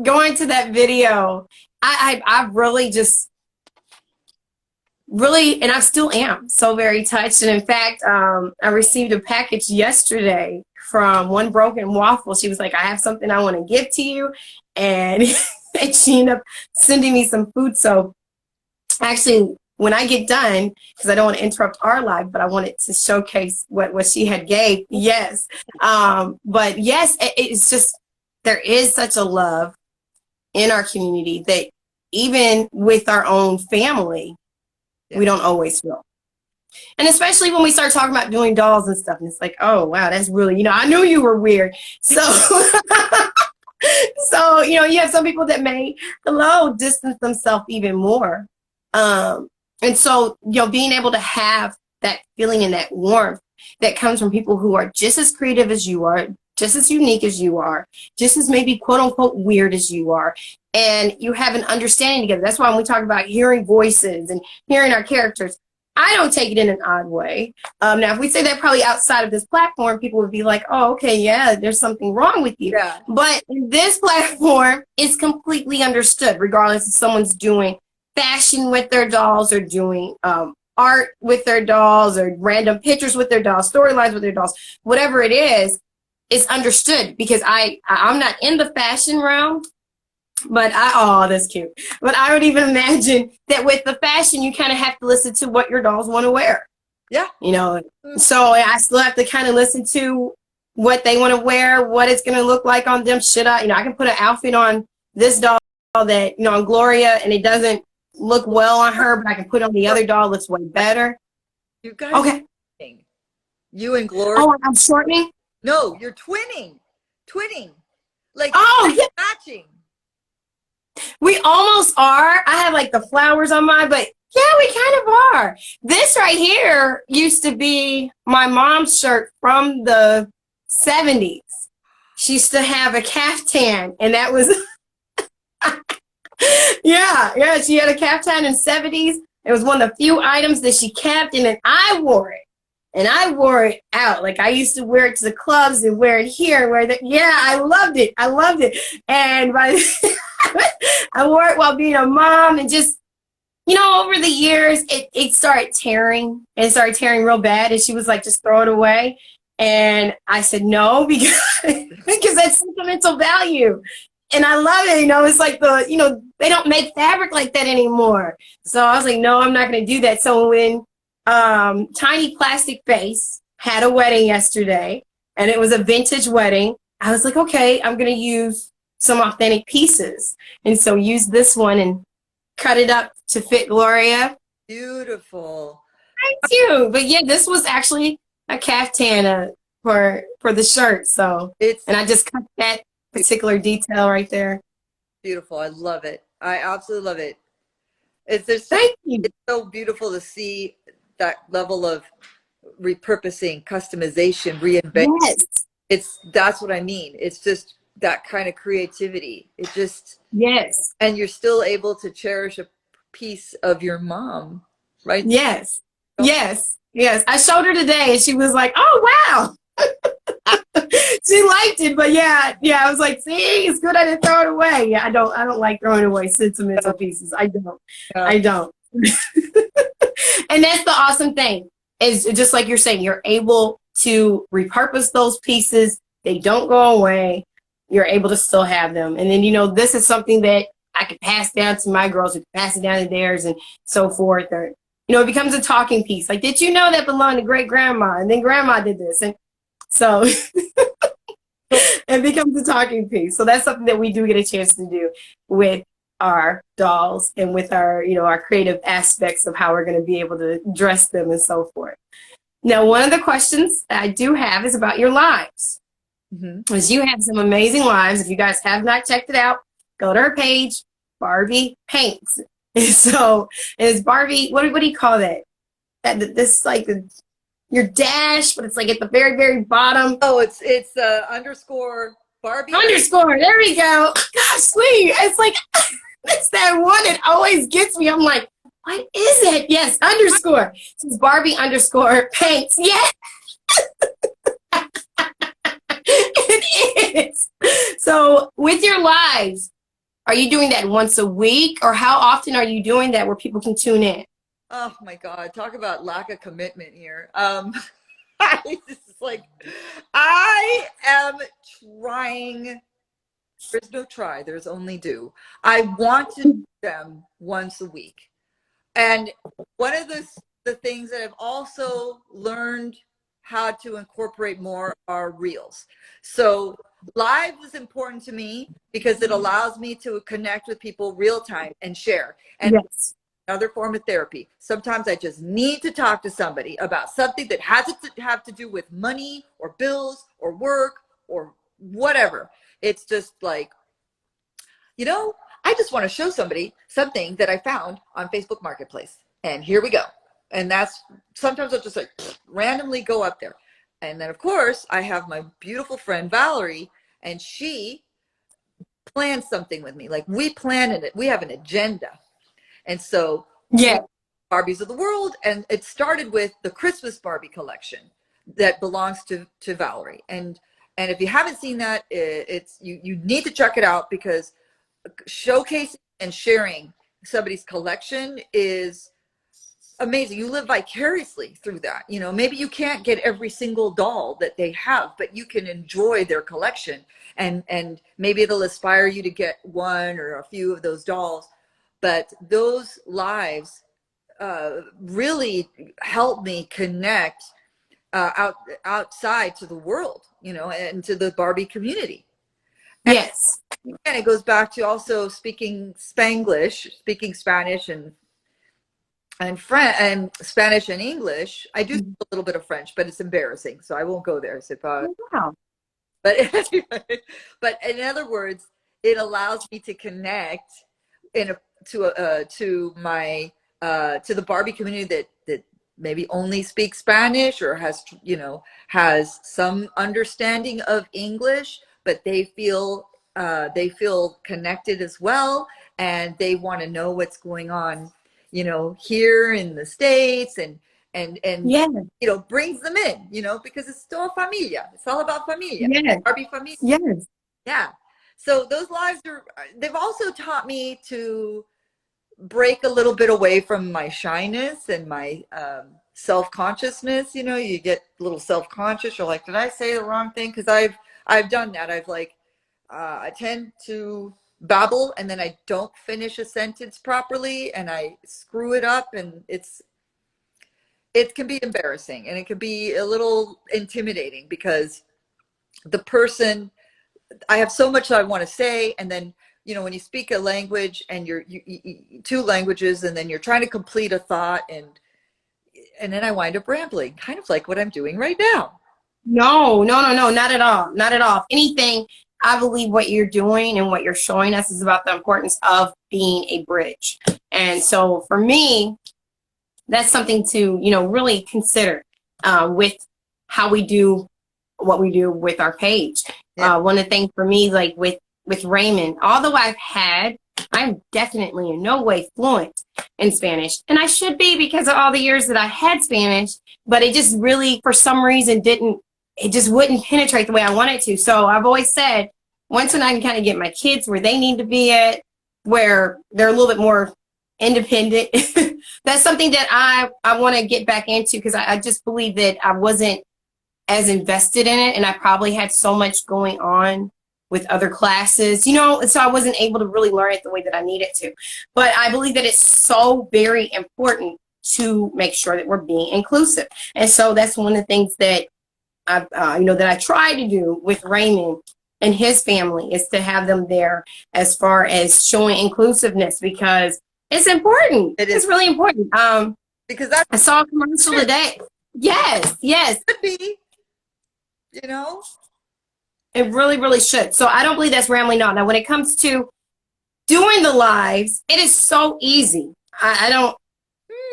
going to that video, I really just really, and I still am so very touched. And in fact, I received a package yesterday from One Broken Waffle. She was like, I have something I want to give to you. And, and she ended up sending me some food. So actually, when I get done, because I don't want to interrupt our live, but I wanted to showcase what she had gave. Yes. But yes, it's just, there is such a love in our community that even with our own family, we don't always feel. And especially when we start talking about doing dolls and stuff, and it's like, oh, wow, that's really, I knew you were weird. So, so, you have some people that may, distance themselves even more. And so, being able to have that feeling and that warmth that comes from people who are just as creative as you are, just as unique as you are, just as maybe quote unquote weird as you are, and you have an understanding together. That's why when we talk about hearing voices and hearing our characters, I don't take it in an odd way. Now, if we say that probably outside of this platform, people would be like, oh, okay, yeah, there's something wrong with you. yeah. But this platform is completely understood, regardless if someone's doing fashion with their dolls or doing art with their dolls or random pictures with their dolls, storylines with their dolls, whatever it is understood, because I'm not in the fashion realm, but oh, that's cute. But I would even imagine that with the fashion, you kind of have to listen to what your dolls want to wear. Yeah. So I still have to kind of listen to what they want to wear, what it's going to look like on them. Should I can put an outfit on this doll that, on Gloria, and it doesn't look well on her, but I can put on the other doll, looks way better. You guys, okay. You and Gloria. Oh, I'm shortening? No, you're twinning. Like, yeah. matching. We almost are. I have like the flowers on mine, but yeah, we kind of are. This right here used to be my mom's shirt from the 70s. She used to have a caftan, and that was, yeah, she had a caftan in the 70s. It was one of the few items that she kept, and then I wore it. And I wore it out. Like, I used to wear it to the clubs and wear it here and wear that. Yeah, I loved it. And I wore it while being a mom, and just, over the years, it started tearing. And it started tearing real bad. And she was like, just throw it away. And I said, no, because that's sentimental value. And I love it. It's like they don't make fabric like that anymore. So I was like, no, I'm not going to do that. So when Tiny Plastic Face had a wedding yesterday, and it was a vintage wedding, I was like, okay, I'm going to use some authentic pieces. And so use this one and cut it up to fit Gloria. Beautiful. Thank you. But yeah, this was actually a caftan for the shirt. So and I just cut that particular detail right there. Beautiful. I love it. I absolutely love it. It's so beautiful to see that level of repurposing, customization, reinvention. Yes. That's what I mean. It's just that kind of creativity. It just, yes. And you're still able to cherish a piece of your mom, right? Yes. Yes. I showed her today, and she was like, oh, wow. She liked it, but yeah, I was like, see, it's good I didn't throw it away. Yeah, I don't like throwing away sentimental pieces. I don't. And that's the awesome thing, is just like you're saying, you're able to repurpose those pieces. They don't go away. You're able to still have them. And then, this is something that I could pass down to my girls, who can pass it down to theirs, and so forth. Or, it becomes a talking piece. Like, did you know that belonged to great grandma? And then grandma did this. And so it becomes a talking piece. So that's something that we do get a chance to do with our dolls, and with our, our creative aspects of how we're going to be able to dress them and so forth. Now, one of the questions I do have is about your lives. Hmm. Because you have some amazing lives. If you guys have not checked it out, go to her page, Barbie Paints. So it's Barbie. What do you call that? This like your dash, but it's like at the very very bottom. Oh, it's underscore Barbie. Underscore. There we go. Gosh, sweet. It's like it's that one that always gets me. I'm like, what is it? Yes, underscore. It's Barbie underscore paints. Yes, it is. So with your lives, are you doing that once a week, or how often are you doing that where people can tune in? Oh my God, talk about lack of commitment here. This is like, I am trying. There's no try, there's only do. I want to do them once a week. And one of the things that I've also learned how to incorporate more are reels. So live is important to me because it allows me to connect with people real time and share. And Yes. another form of therapy. Sometimes I just need to talk to somebody about something that has to have to do with money or bills or work or whatever. It's just like, I just want to show somebody something that I found on Facebook Marketplace. And here we go. And that's sometimes I'll just like randomly go up there. And then, of course, I have my beautiful friend Valerie, and she plans something with me. Like we plan it, we have an agenda. And so, Yeah. Barbies of the world, and it started with the Christmas Barbie collection that belongs to Valerie. And if you haven't seen that, it's you need to check it out because showcasing and sharing somebody's collection is amazing. You live vicariously through that. Maybe you can't get every single doll that they have, but you can enjoy their collection, and maybe it'll inspire you to get one or a few of those dolls. But those lives really help me connect outside to the world, and to the Barbie community. Yes. And it goes back to also speaking Spanglish, speaking Spanish and Spanish and English. I do speak a little bit of French, but it's embarrassing, so I won't go there. Wow. But anyway, but in other words, it allows me to connect to my to the Barbie community that maybe only speaks Spanish or has some understanding of English, but they feel connected as well, and they want to know what's going on, here in the States, and Yeah. brings them in, because it's still a familia. It's all about familia. Yes. Barbie familia. Yes. Yeah. So those lives they've also taught me to break a little bit away from my shyness and my self-consciousness. You get a little self-conscious. You're like, did I say the wrong thing? Because I've done that. I tend to babble and then I don't finish a sentence properly and I screw it up, and it can be embarrassing and it can be a little intimidating because the person, I have so much I want to say, and then when you speak a language and you two languages, and then you're trying to complete a thought, and then I wind up rambling, kind of like what I'm doing right now. No, not at all. Not at all. If anything, I believe what you're doing and what you're showing us is about the importance of being a bridge. And so for me, that's something to, really consider with how we do what we do with our page. Yeah. One of the things for me, like with Raymond, although I'm definitely in no way fluent in Spanish, and I should be because of all the years that I had Spanish, but it just really, for some reason, it just wouldn't penetrate the way I wanted to. So I've always said, once when I can kind of get my kids where they need to be at, where they're a little bit more independent, that's something that I want to get back into, because I just believe that I wasn't as invested in it, and I probably had so much going on with other classes, so I wasn't able to really learn it the way that I needed to. But I believe that it's so very important to make sure that we're being inclusive. And so that's one of the things that that I try to do with Raymond and his family, is to have them there as far as showing inclusiveness, because it's important. It's really important. Because I saw a commercial today. Yes. could be, you know, It really, really should. So I don't believe that's rambling on. Now, when it comes to doing the lives, it is so easy. I don't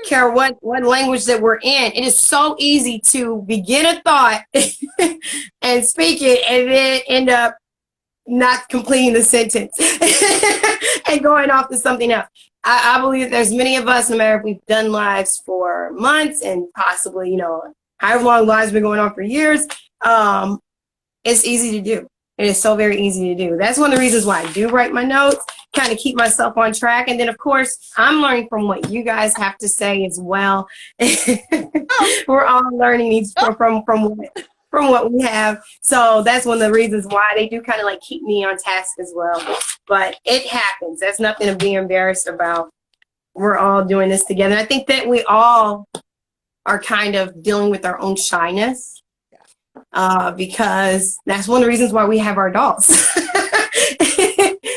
care what language that we're in. It is so easy to begin a thought and speak it and then end up not completing the sentence and going off to something else. I believe that there's many of us, no matter if we've done lives for months and possibly, however long lives have been going on for years, it's easy to do. It is so very easy to do. That's one of the reasons why I do write my notes, kind of keep myself on track. And then, of course, I'm learning from what you guys have to say as well. We're all learning from what we have. So that's one of the reasons why they do kind of like keep me on task as well. But it happens. That's nothing to be embarrassed about. We're all doing this together. I think that we all are kind of dealing with our own shyness. Because that's one of the reasons why we have our dolls.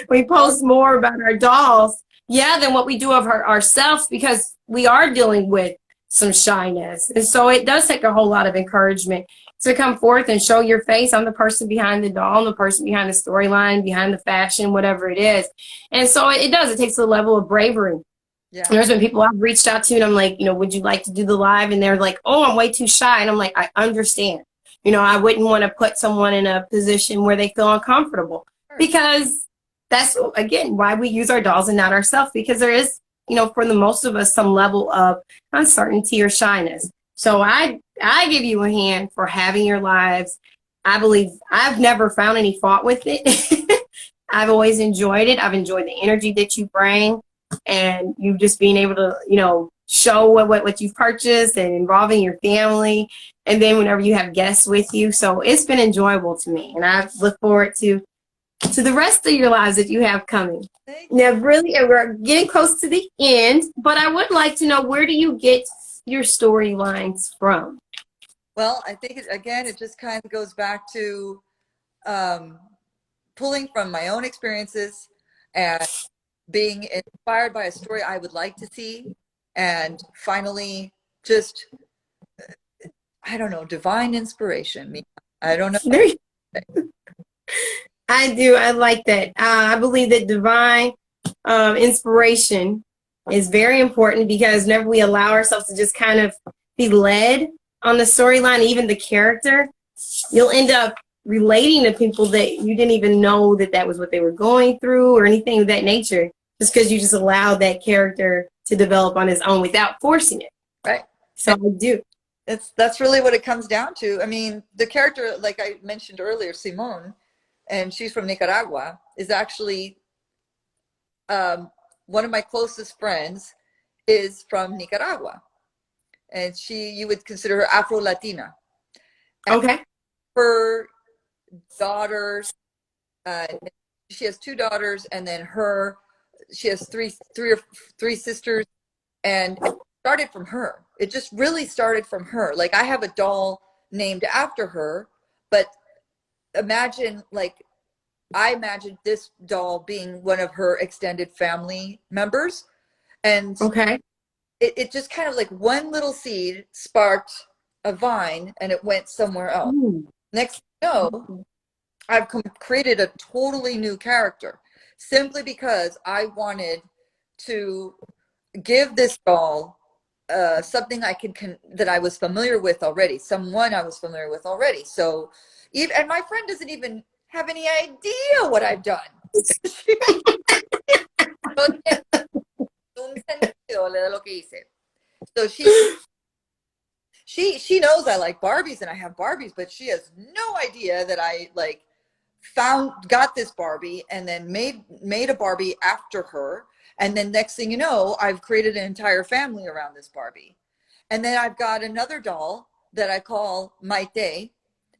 We post more about our dolls, than what we do of ourselves, because we are dealing with some shyness. And so it does take a whole lot of encouragement to come forth and show your face. I'm the person behind the doll, I'm the person behind the storyline, behind the fashion, whatever it is. And so it does. It takes a level of bravery. Yeah. There's been people I've reached out to and I'm like, would you like to do the live? And they're like, oh, I'm way too shy. And I'm like, I understand. I wouldn't want to put someone in a position where they feel uncomfortable, because that's, again, why we use our dolls and not ourselves, because there is, for the most of us, some level of uncertainty or shyness. So I give you a hand for having your lives. I believe I've never found any fault with it. I've always enjoyed it. I've enjoyed the energy that you bring, and you just being able to, show what you've purchased and involving your family. And then whenever you have guests with you. So it's been enjoyable to me. And I look forward to the rest of your lives that you have coming. Now, really, we're getting close to the end, but I would like to know, where do you get your storylines from? Well, I think, it just kind of goes back to pulling from my own experiences and being inspired by a story I would like to see. And finally, just, I don't know, divine inspiration. I don't know. I do. I like that. I believe that divine inspiration is very important, because whenever we allow ourselves to just kind of be led on the storyline, even the character, you'll end up relating to people that you didn't even know that was what they were going through or anything of that nature, just because you just allowed that character to develop on his own without forcing it. Right. So I do. That's really what it comes down to. I mean, the character, like I mentioned earlier, Simone, and she's from Nicaragua, is actually one of my closest friends is from Nicaragua. And you would consider her Afro-Latina. Okay. Her daughters, she has 2 daughters, and then she has three sisters, and it started from her. It just really started from her. Like, I have a doll named after her, but I imagined this doll being one of her extended family members. And okay, it just kind of like one little seed sparked a vine, and it went somewhere else. Next thing you know, I've created a totally new character, simply because I wanted to give this doll something that I was familiar with already, someone I was familiar with already. So, and my friend doesn't even have any idea what I've done. So she knows I like Barbies and I have Barbies, but she has no idea that I got this Barbie and then made a Barbie after her. And then next thing you know, I've created an entire family around this Barbie. And then I've got another doll that I call Maite.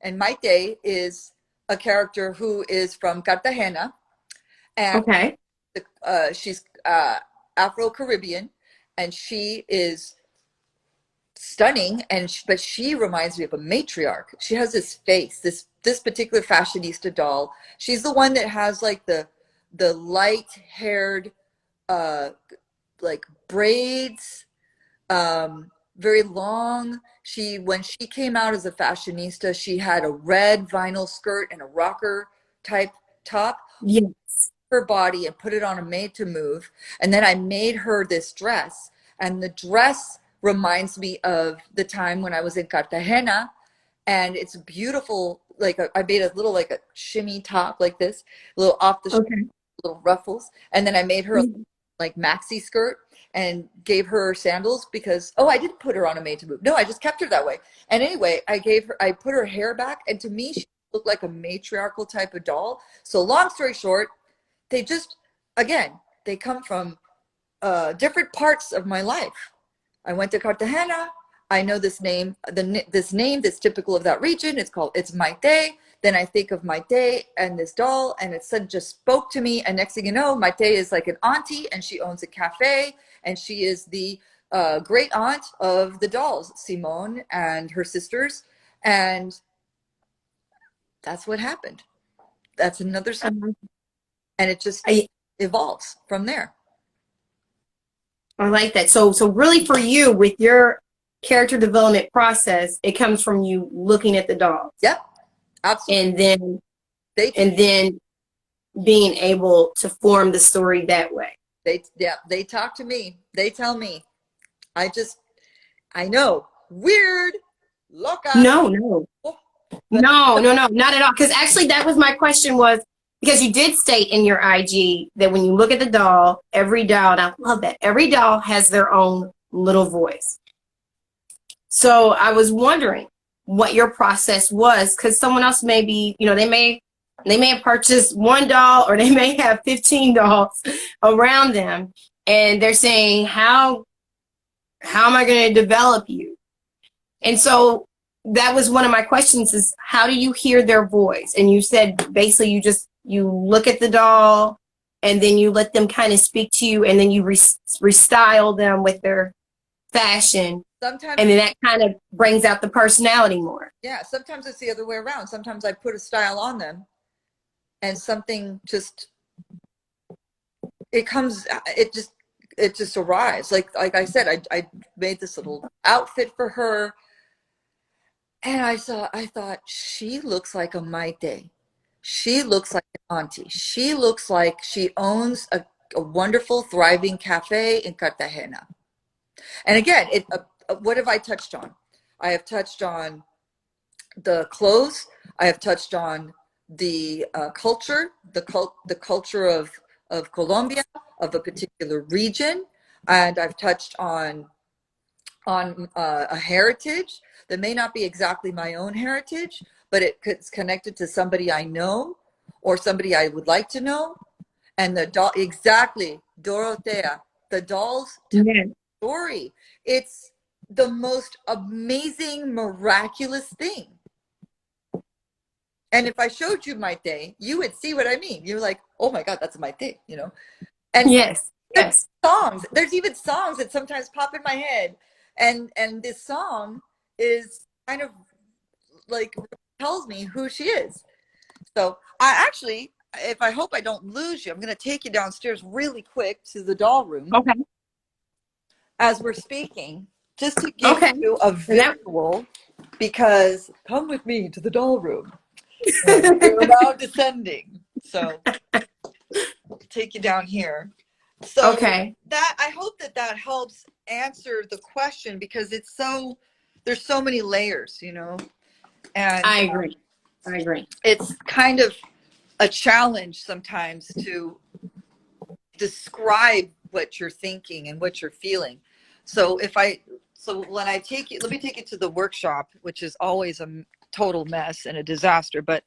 And Maite is a character who is from Cartagena. And okay, she's Afro-Caribbean, and she is stunning, but she reminds me of a matriarch. She has this face, this particular fashionista doll. She's the one that has like the light-haired like braids, very long. When she came out as a fashionista, she had a red vinyl skirt and a rocker type top, Yes. her body and put it on a made to move. And then I made her this dress. And the dress reminds me of the time when I was in Cartagena. And it's beautiful. Like I made a little like a shimmy top like this, a little off the Okay. little ruffles. And then I made her a like maxi skirt and gave her sandals because I didn't put her on a made to move. No, I just kept her that way. And anyway, I put her hair back, and to me she looked like a matriarchal type of doll. So long story short, they just, again, they come from different parts of my life. I went to Cartagena. I know this name, this name that's typical of that region. It's Maite. Then I think of Maite and this doll, and it suddenly just spoke to me. And next thing you know, Maite is like an auntie, and she owns a cafe, and she is the great aunt of the dolls, Simone and her sisters. And that's what happened. That's another story. And it just I, evolves from there. I like that. So really for you, with your character development process, it comes from you looking at the dolls. Yep, absolutely. And then being able to form the story that way. They talk to me. They tell me. I know. Weird. Loca. No, not at all. Because actually that was my question, was because you did state in your IG that when you look at the doll, every doll, and I love that, every doll has their own little voice. So I was wondering what your process was, because someone else may be, they may have purchased one doll, or they may have 15 dolls around them, and they're saying, how am I going to develop you? And so that was one of my questions, is how do you hear their voice? And you said basically you look at the doll, and then you let them kind of speak to you, and then you restyle them with their fashion. Sometimes, and then that kind of brings out the personality more. Yeah, sometimes it's the other way around. Sometimes I put a style on them, and something just it just arrives. Like I said, I made this little outfit for her, and I thought she looks like a Maite. She looks like an auntie. She looks like she owns a wonderful, thriving cafe in Cartagena. And again, what have I touched on? I have touched on the clothes. I have touched on the culture, the culture of Colombia, of a particular region, and I've touched on a heritage that may not be exactly my own heritage, but it's connected to somebody I know or somebody I would like to know. And the doll, exactly, Dorothea, the doll's story. It's the most amazing, miraculous thing. And if I showed you Maite, you would see what I mean. You're like, oh my God, that's Maite, And yes. Songs. There's even songs that sometimes pop in my head. And this song is kind of like tells me who she is. So I hope I don't lose you, I'm going to take you downstairs really quick to the doll room. Okay. As we're speaking, just to give you a visual, because come with me to the doll room. We're now descending. So take you down here. So that I hope that helps answer the question, because there's so many layers, and I agree. It's kind of a challenge sometimes to describe what you're thinking and what you're feeling. So when I take you, let me take you to the workshop, which is always a total mess and a disaster, but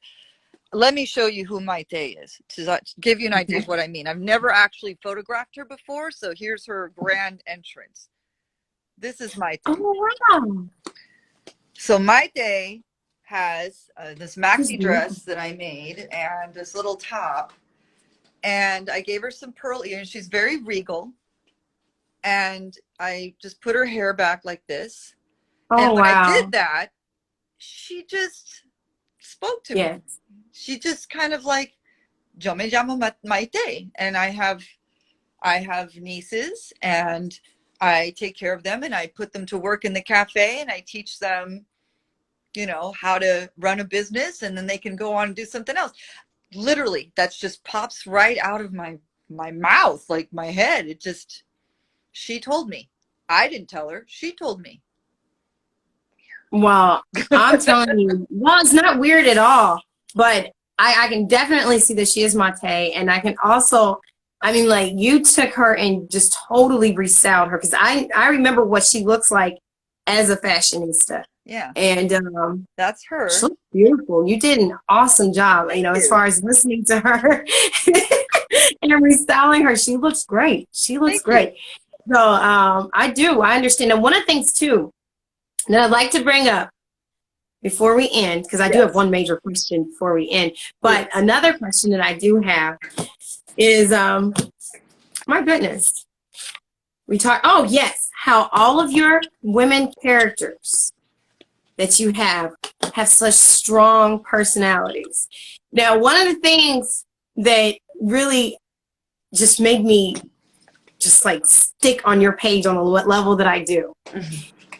let me show you who Maite is to give you an idea of what I mean. I've never actually photographed her before, so here's her grand entrance. This is Maite. Oh, wow. So Maite has this maxi dress that I made and this little top, and I gave her some pearl earrings. She's very regal, and I just put her hair back like this. And when I did that, she just spoke to me. She just kind of like, yo me llamo Maite, and I have nieces, and I take care of them and I put them to work in the cafe and I teach them, you know, how to run a business, and then they can go on and do something else. Literally, that's just pops right out of my mouth, like my head. It just, she told me. I didn't tell her. She told me. Well, I'm telling you, well, it's not weird at all, but I can definitely see that she is Mate, and I can also, I mean, like, you took her and just totally restyled her, because I remember what she looks like as a fashionista, Yeah, and that's her. she looks beautiful. You did an awesome job, you Thank know, as you. far as listening to her and restyling her. She looks great. She looks Thank you. great. So I understand. And one of the things too that I'd like to bring up before we end, because I do have Yes. one major question before we end, but another question that I do have is, my goodness, oh yes, how all of your women characters that you have such strong personalities. Now, one of the things that really just made me just like stick on your page on the level that I do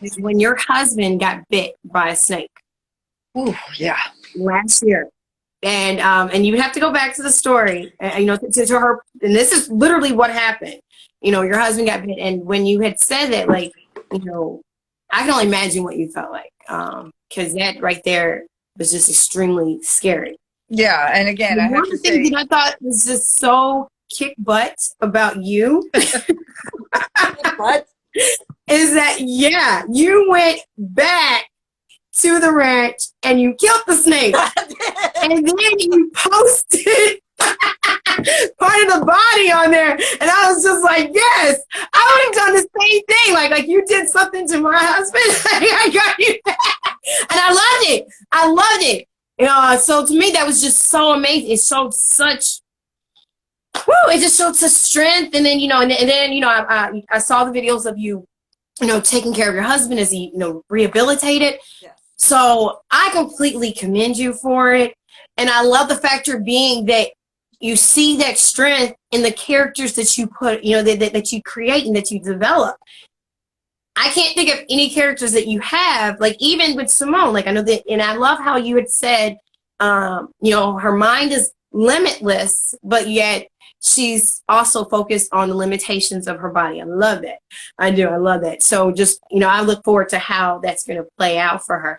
is when your husband got bit by a snake. Ooh, yeah. Last year. And you have to go back to the story, you know, to her. And this is literally what happened. You know, your husband got bit. And when you had said that, like, you know, I can only imagine what you felt like. Because that right there was just extremely scary. Yeah, and again, I One have of to the things say, that I thought was just so kick butt about you what? is that, yeah, you went back to the ranch and you killed the snake. And then you posted part of the body on there. And I was just like, yes, I would have done the same thing. Like you did something to my husband. I got you back. And I loved it. I loved it. You know, so to me, that was just so amazing. It showed such, it just showed such strength. And then, you know, and then, you know, I saw the videos of you, you know, taking care of your husband as he, you know, rehabilitated. Yes. So I completely commend you for it. And I love the factor being that you see that strength in the characters that you put, you know, that you create and that you develop. I can't think of any characters that you have, like even with Simone, like I know that, and I love how you had said, you know, her mind is limitless, but yet she's also focused on the limitations of her body. I love that. I do. I love that. So just, you know, I look forward to how that's going to play out for her.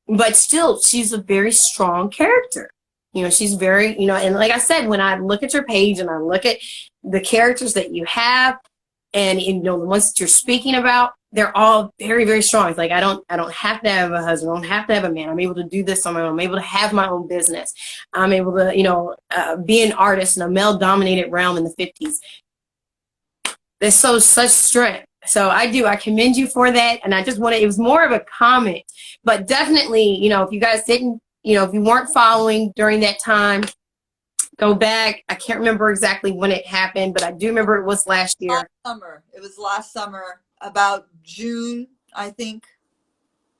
But still, she's a very strong character. You know, she's very, you know, and like I said, when I look at your page and I look at the characters that you have, and you know the ones that you're speaking about, they're all very, very strong. It's like I don't have to have a husband. I don't have to have a man. I'm able to do this on my own. I'm able to have my own business. I'm able to, you know, be an artist in a male-dominated realm in the 50s. There's such strength. So I commend you for that. And I just wanted, it was more of a comment, but definitely, you know, if you guys didn't, you know, if you weren't following during that time, go back. I can't remember exactly when it happened, but I do remember it was last year. Last summer. It was last summer, about June, I think.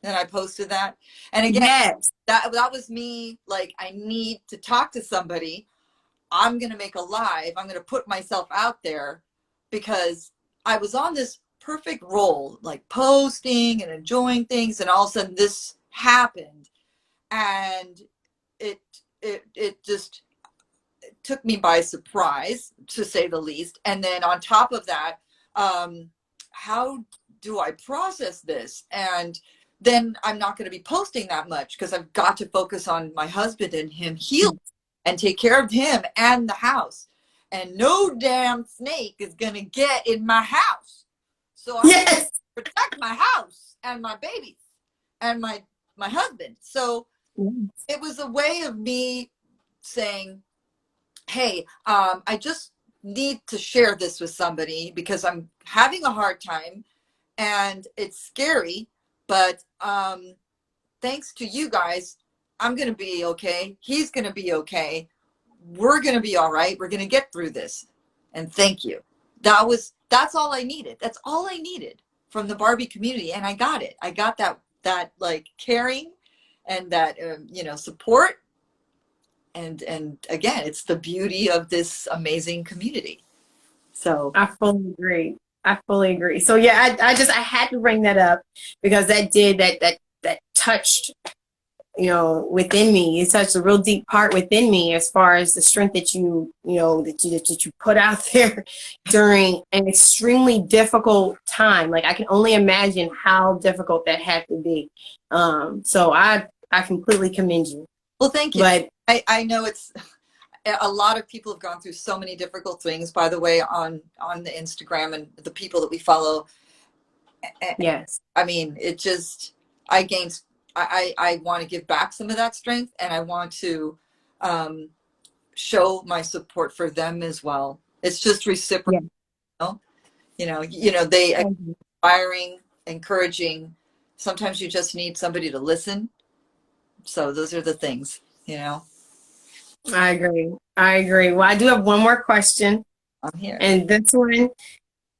Then I posted that. And again, Yes. that was me, like, I need to talk to somebody. I'm going to make a live. I'm going to put myself out there because I was on this perfect roll, like posting and enjoying things, and all of a sudden this happened, and it just took me by surprise, to say the least. And then on top of that, how do I process this? And then I'm not going to be posting that much because I've got to focus on my husband and him heal and take care of him and the house. And no damn snake is going to get in my house. So I have to protect my house and my babies and my husband. So it was a way of me saying, hey, I just need to share this with somebody because I'm having a hard time and it's scary, but thanks to you guys, I'm going to be okay. He's going to be okay. We're going to be all right. We're going to get through this. And thank you. That's all I needed. That's all I needed from the Barbie community. And I got it. I got that like caring and that, you know, support. And again, it's the beauty of this amazing community. So I fully agree. I fully agree. So yeah, I had to bring that up because that touched, within me. It's such a real deep part within me as far as the strength that you put out there during an extremely difficult time. Like I can only imagine how difficult that had to be. So I completely commend you. Well, thank you. But I know it's a lot of people have gone through so many difficult things, by the way, on the Instagram and the people that we follow. yes, I mean, it just, I gained, I want to give back some of that strength, and I want to show my support for them as well. It's just reciprocal, yeah. they inspiring, encouraging. Sometimes you just need somebody to listen. So those are the things. I agree. I agree. Well, I do have one more question, I'm here. and this one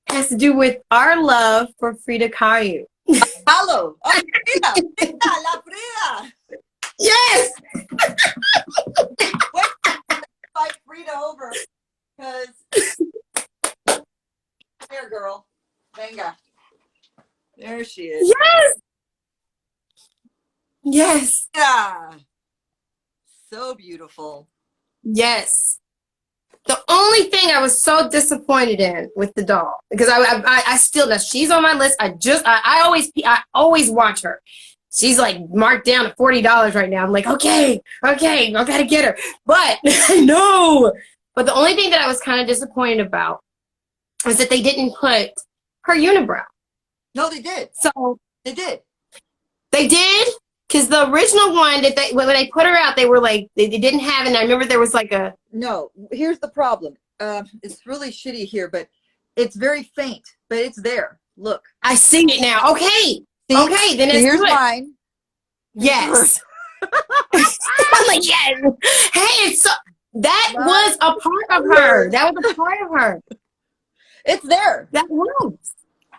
has to do with our love for Frida Kahlo. Hello. Oh, Frida. Frida, la Frida. Yes. Wait, invite Frida over, because here, girl. Venga. There she is. Yes. Yes. Yeah. So beautiful. Yes. The only thing I was so disappointed in with the doll, because I still, now she's on my list. I always watch her. She's like marked down at $40 right now. I'm like, okay, I gotta get her. But no. But the only thing that I was kind of disappointed about was that they didn't put her unibrow. No, they did. So They did. they did, because the original one that when they put her out, they were like they didn't have it. And I remember there was like a No. Here's the problem. It's really shitty here, but it's very faint. But it's there. Look. I see it now. Okay. See? Okay, then it's Here's good. mine. Yes. I'm like, yes. Hey, it's that was a part of her. That was a part of her. It's there. That was.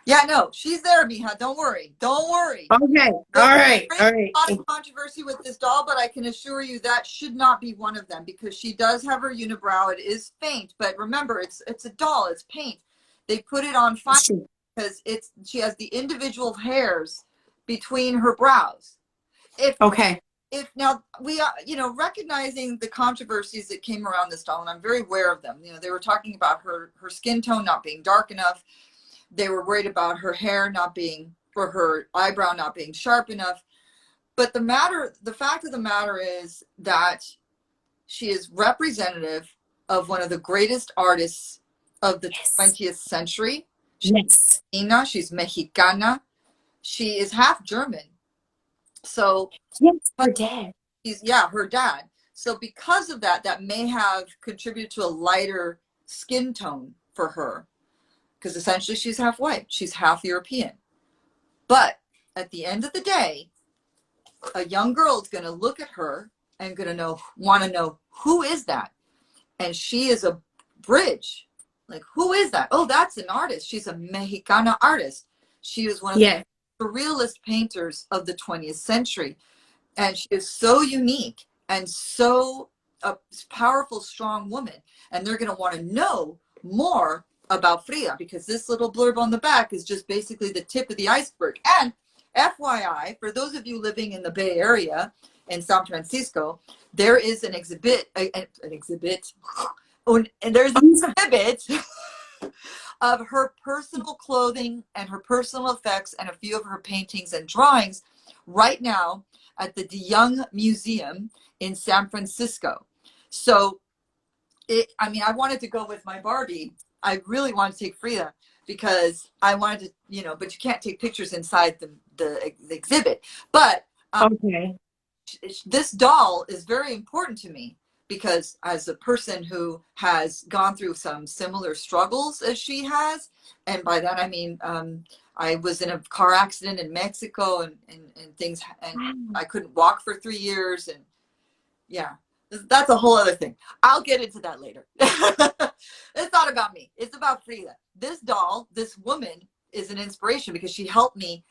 Yeah, no, she's there, Mija. Don't worry. Don't worry. Okay. All right. All right. A lot of controversy with this doll, but I can assure you that should not be one of them, because she does have her unibrow. It is faint, but remember, it's a doll. It's paint. They put it on fine because she has the individual hairs between her brows. If now we are, recognizing the controversies that came around this doll, and I'm very aware of them. They were talking about her skin tone not being dark enough. They were worried about her hair or her eyebrow not being sharp enough. But the fact of the matter is that she is representative of one of the greatest artists of the 20th century. Yes. She's Mexicana. She is half German. So yes, her dad. Her dad. So because of that, that may have contributed to a lighter skin tone for her, because essentially she's half white. She's half European. But at the end of the day, a young girl is going to look at her and want to know, who is that? And she is a bridge. Like, who is that? Oh, that's an artist. She's a Mexicana artist. She was one of the surrealist painters of the 20th century. And she is so unique and so a powerful, strong woman. And they're going to want to know more about Frida, because this little blurb on the back is just basically the tip of the iceberg. And FYI, for those of you living in the Bay Area in San Francisco, there is an exhibit, and there's an exhibit of her personal clothing and her personal effects and a few of her paintings and drawings right now at the De Young Museum in San Francisco. So, I wanted to go with my Barbie. I really wanted to take Frida because I wanted to, but you can't take pictures inside the exhibit. But this doll is very important to me, because as a person who has gone through some similar struggles as she has, and by that I mean I was in a car accident in Mexico and things, and I couldn't walk for 3 years, and that's a whole other thing. I'll get into that later. It's not about me. It's about Frida. This doll, this woman, is an inspiration because she helped me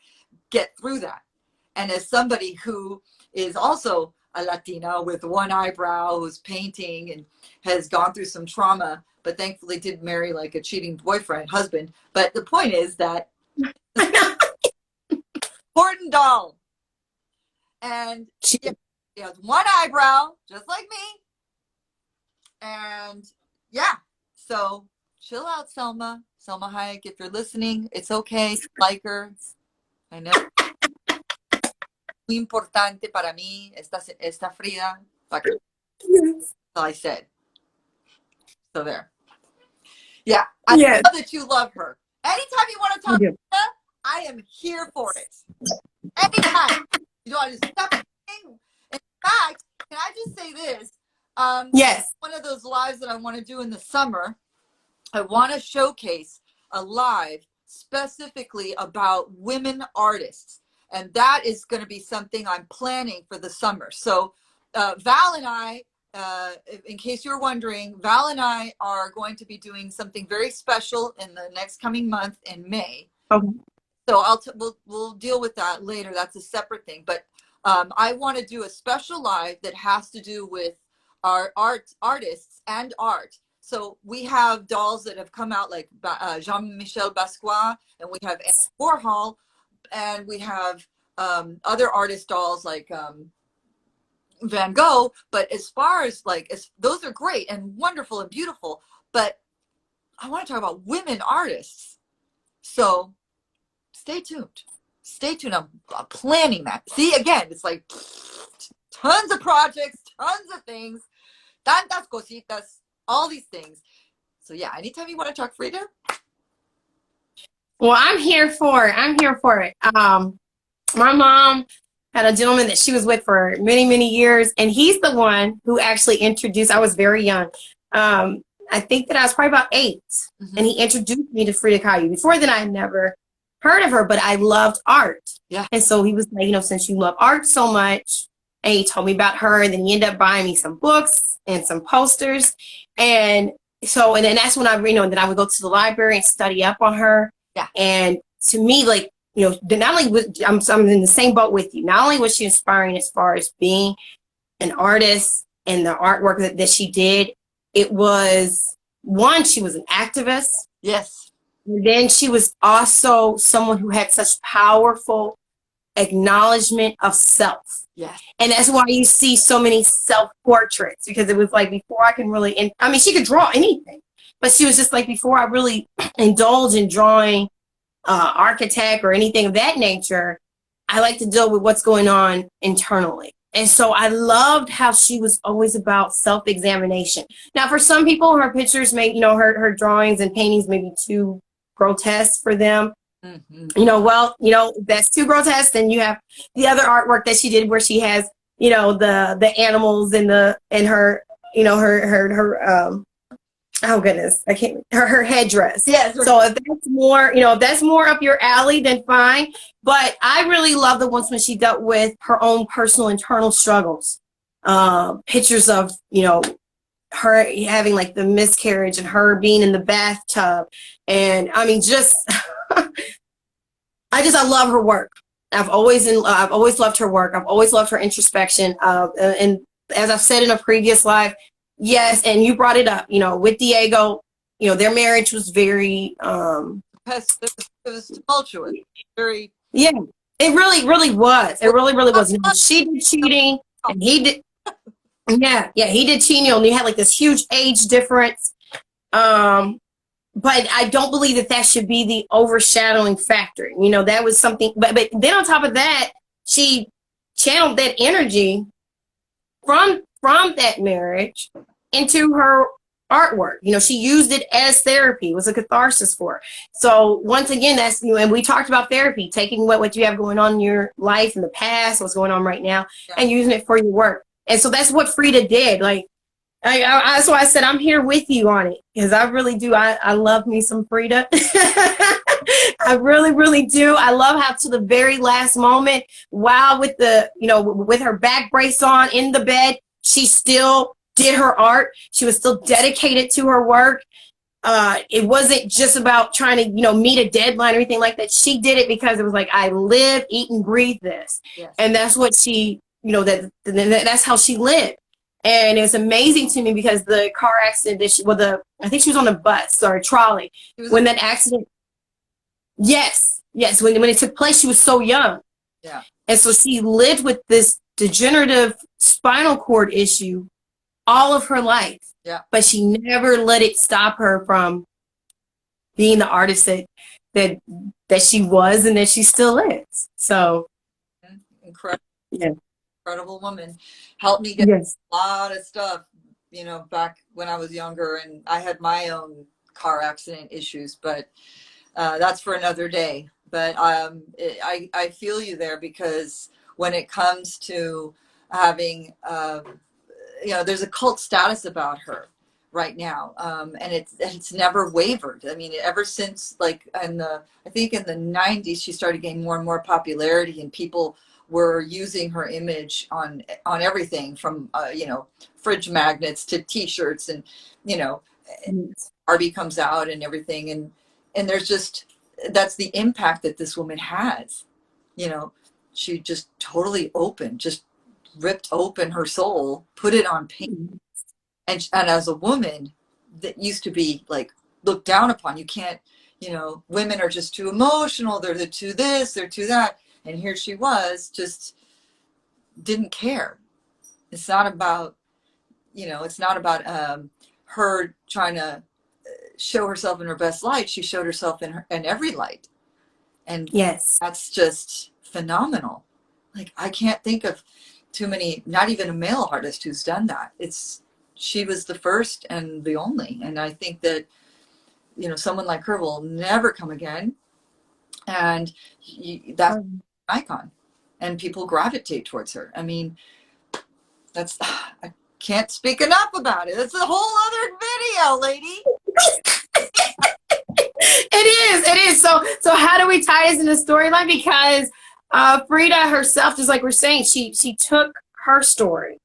get through that. And as somebody who is also a Latina with one eyebrow, who's painting and has gone through some trauma, but thankfully did marry like a cheating husband. But the point is that important doll. And she has one eyebrow, just like me. And yeah, so chill out, Selma. Selma Hayek, if you're listening, it's okay. Like her. I know. Muy importante para mí, esta Frida. That's all I said. So there. Yeah, I know that you love her. Anytime you want to talk to her, I am here for it. Anytime. You know, I just stop. In fact, can I just say this? Yes. One of those lives that I want to do in the summer, I want to showcase a live specifically about women artists. And that is going to be something I'm planning for the summer. So Val and I, in case you're wondering, Val and I are going to be doing something very special in the next coming month in May. Okay. So we'll deal with that later. That's a separate thing. But I want to do a special live that has to do with our artists and art. So we have dolls that have come out like Jean-Michel Basquiat, and we have Andy Warhol, and we have other artist dolls like Van Gogh. But as far as those are great and wonderful and beautiful, but I want to talk about women artists. So stay tuned. Stay tuned. I'm planning that. See, again, it's like tons of projects, tons of things, tantas cositas, all these things. So yeah, anytime you want to talk, Frida. Well, I'm here for it. My mom had a gentleman that she was with for many, many years, and he's the one who actually introduced. I was very young. I think that I was probably about 8, and he introduced me to Frida Kahlo. Before then, I had never heard of her, but I loved art. Yeah. And so he was like, since you love art so much, and he told me about her, and then he ended up buying me some books and some posters. And then that's when then I would go to the library and study up on her. Yeah. And to me, not only I'm in the same boat with you. Not only was she inspiring as far as being an artist and the artwork that she did, it was one, she was an activist. Yes. And then she was also someone who had such powerful acknowledgement of self. Yes. And that's why you see so many self-portraits, because it was like before I can really, she could draw anything, but she was just like, before I really indulge in drawing architect or anything of that nature, I like to deal with what's going on internally. And so I loved how she was always about self-examination. Now, for some people, her pictures may, her drawings and paintings may be too grotesque for them. Mm-hmm. That's too grotesque. Then you have the other artwork that she did where she has, the animals and her oh goodness, I can't, her headdress. Yes. So if that's more up your alley, then fine. But I really love the ones when she dealt with her own personal internal struggles. Pictures of, her having like the miscarriage and her being in the bathtub. And I love her work. I've always loved her work. I've always loved her introspection. And as I've said in a previous live, yes, and you brought it up, with Diego, their marriage was very it was tumultuous. Very. Yeah, it really, really was. It really, really was. She did cheating, and he did. Yeah, he did cheating, and you had like this huge age difference. But I don't believe that should be the overshadowing factor. That was something. But then on top of that, she channeled that energy from that marriage into her artwork. She used it as therapy. It was a catharsis for her. So once again, that's, and we talked about therapy, taking what you have going on in your life in the past, what's going on right now, and using it for your work. And so that's what Frida did. That's why I said I'm here with you on it, because I really do. I love me some Frida. I really, really do. I love how to the very last moment, while with with her back brace on in the bed, she still did her art. She was still dedicated to her work. It wasn't just about trying to, meet a deadline or anything like that. She did it because it was like, I live, eat, and breathe this. Yes. And that's what she, that's how she lived. And it's amazing to me because the car accident that I think she was on a bus or a trolley when that accident. Yes, yes. When it took place, she was so young. Yeah. And so she lived with this degenerative spinal cord issue all of her life. Yeah. But she never let it stop her from being the artist that she was and that she still is. So incredible. Yeah. Incredible woman. Helped me get Yes. a lot of stuff, back when I was younger, and I had my own car accident issues, but that's for another day. But I feel you there, because when it comes to having, there's a cult status about her right now, and it's never wavered. I mean, ever since, like, I think in the 90s, she started getting more and more popularity, and people were using her image on everything from fridge magnets to T-shirts, and Barbie comes out and everything, and there's just, that's the impact that this woman has. She just totally just ripped open her soul, put it on paint, and as a woman that used to be like looked down upon, you can't, women are just too emotional, they're too this, they're too that, and here she was, just didn't care. It's not about, her trying to show herself in her best light. She showed herself in every light, and Yes. that's just phenomenal. Like, I can't think of too many, not even a male artist who's done that. She was the first and the only, and I think that someone like her will never come again, and that's an icon, and people gravitate towards her. I mean, I can't speak enough about it. It's a whole other video, lady. It is. So how do we tie this in the storyline? Because Frida herself, just like we're saying, she took her story,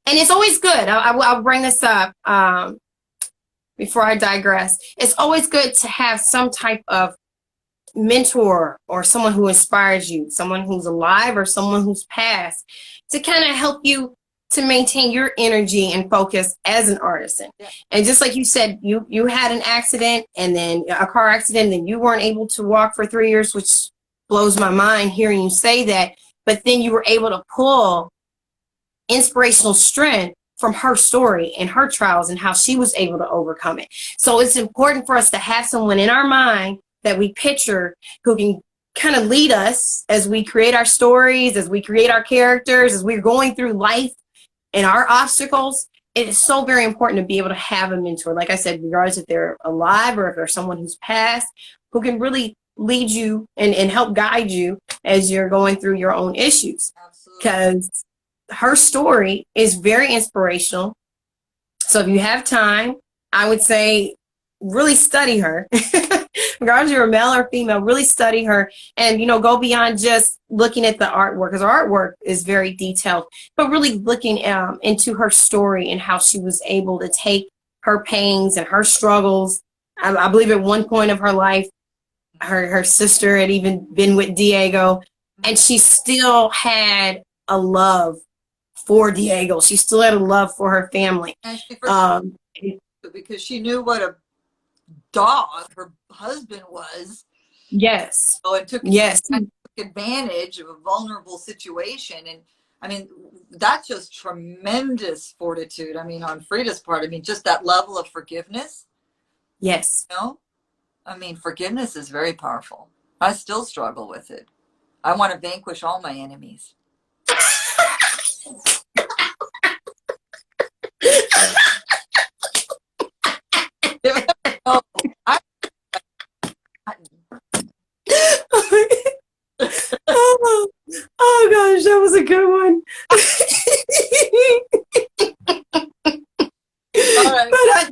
and it's always good. I'll bring this up before I digress. It's always good to have some type of mentor or someone who inspires you, someone who's alive or someone who's passed, to kind of help you to maintain your energy and focus as an artisan. Yeah. And just like you said, you had an accident, and then a car accident, and you weren't able to walk for 3 years, which blows my mind hearing you say that. But then you were able to pull inspirational strength from her story and her trials and how she was able to overcome it. So it's important for us to have someone in our mind that we picture who can kind of lead us as we create our stories, as we create our characters, as we're going through life and our obstacles. It is so very important to be able to have a mentor, like I said, regardless if they're alive or if they're someone who's passed, who can really lead you and help guide you as you're going through your own issues. Because her story is very inspirational. So if you have time, I would say really study her. Regardless if you're a male or female, really study her, and go beyond just looking at the artwork, because her artwork is very detailed, but really looking into her story and how she was able to take her pains and her struggles. I believe at one point of her life, her sister had even been with Diego, and she still had a love for Diego. She still had a love for her family. And because she knew what a dog her husband was. Yes. So it took advantage of a vulnerable situation. And I mean, that's just tremendous fortitude. I mean, on Frida's part, I mean, just that level of forgiveness. Yes. I mean, forgiveness is very powerful. I still struggle with it. I want to vanquish all my enemies. Oh gosh, that was a good one. All right.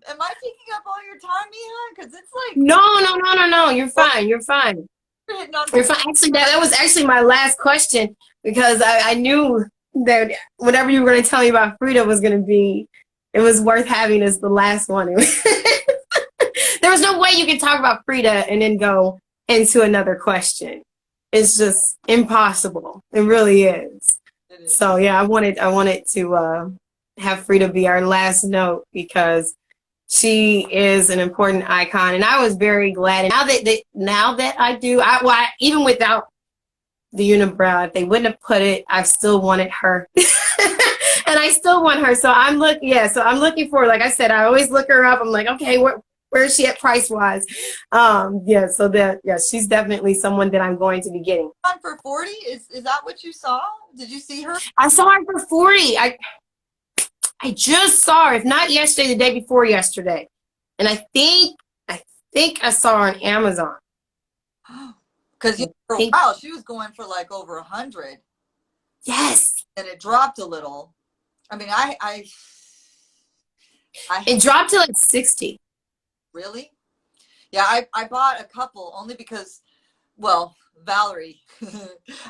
Am I taking up all your time, Miha? Because it's like no. You're fine. You're fine. Actually, that was actually my last question, because I knew that whatever you were going to tell me about Frida was going to be, it was worth having as the last one. There was no way you could talk about Frida and then go into another question. It's just impossible. It really is. So yeah, I wanted to have Frida be our last note because she is an important icon, and I was very glad. And now that I do, even without the unibrow, if they wouldn't have put it, I still wanted her, and I still want her. So I'm looking, So I'm looking for, like I said, I always look her up. I'm like, okay, where is she at price wise? She's definitely someone that I'm going to be getting. On for 40? Is that what you saw? Did you see her? I saw her for 40. I just saw her, if not yesterday, the day before yesterday. And I think I saw her on Amazon. Because for a while she was going for like over 100. Yes. And it dropped a little. I mean, it dropped to like 60. Really? Yeah, I bought a couple only because, well, Valerie,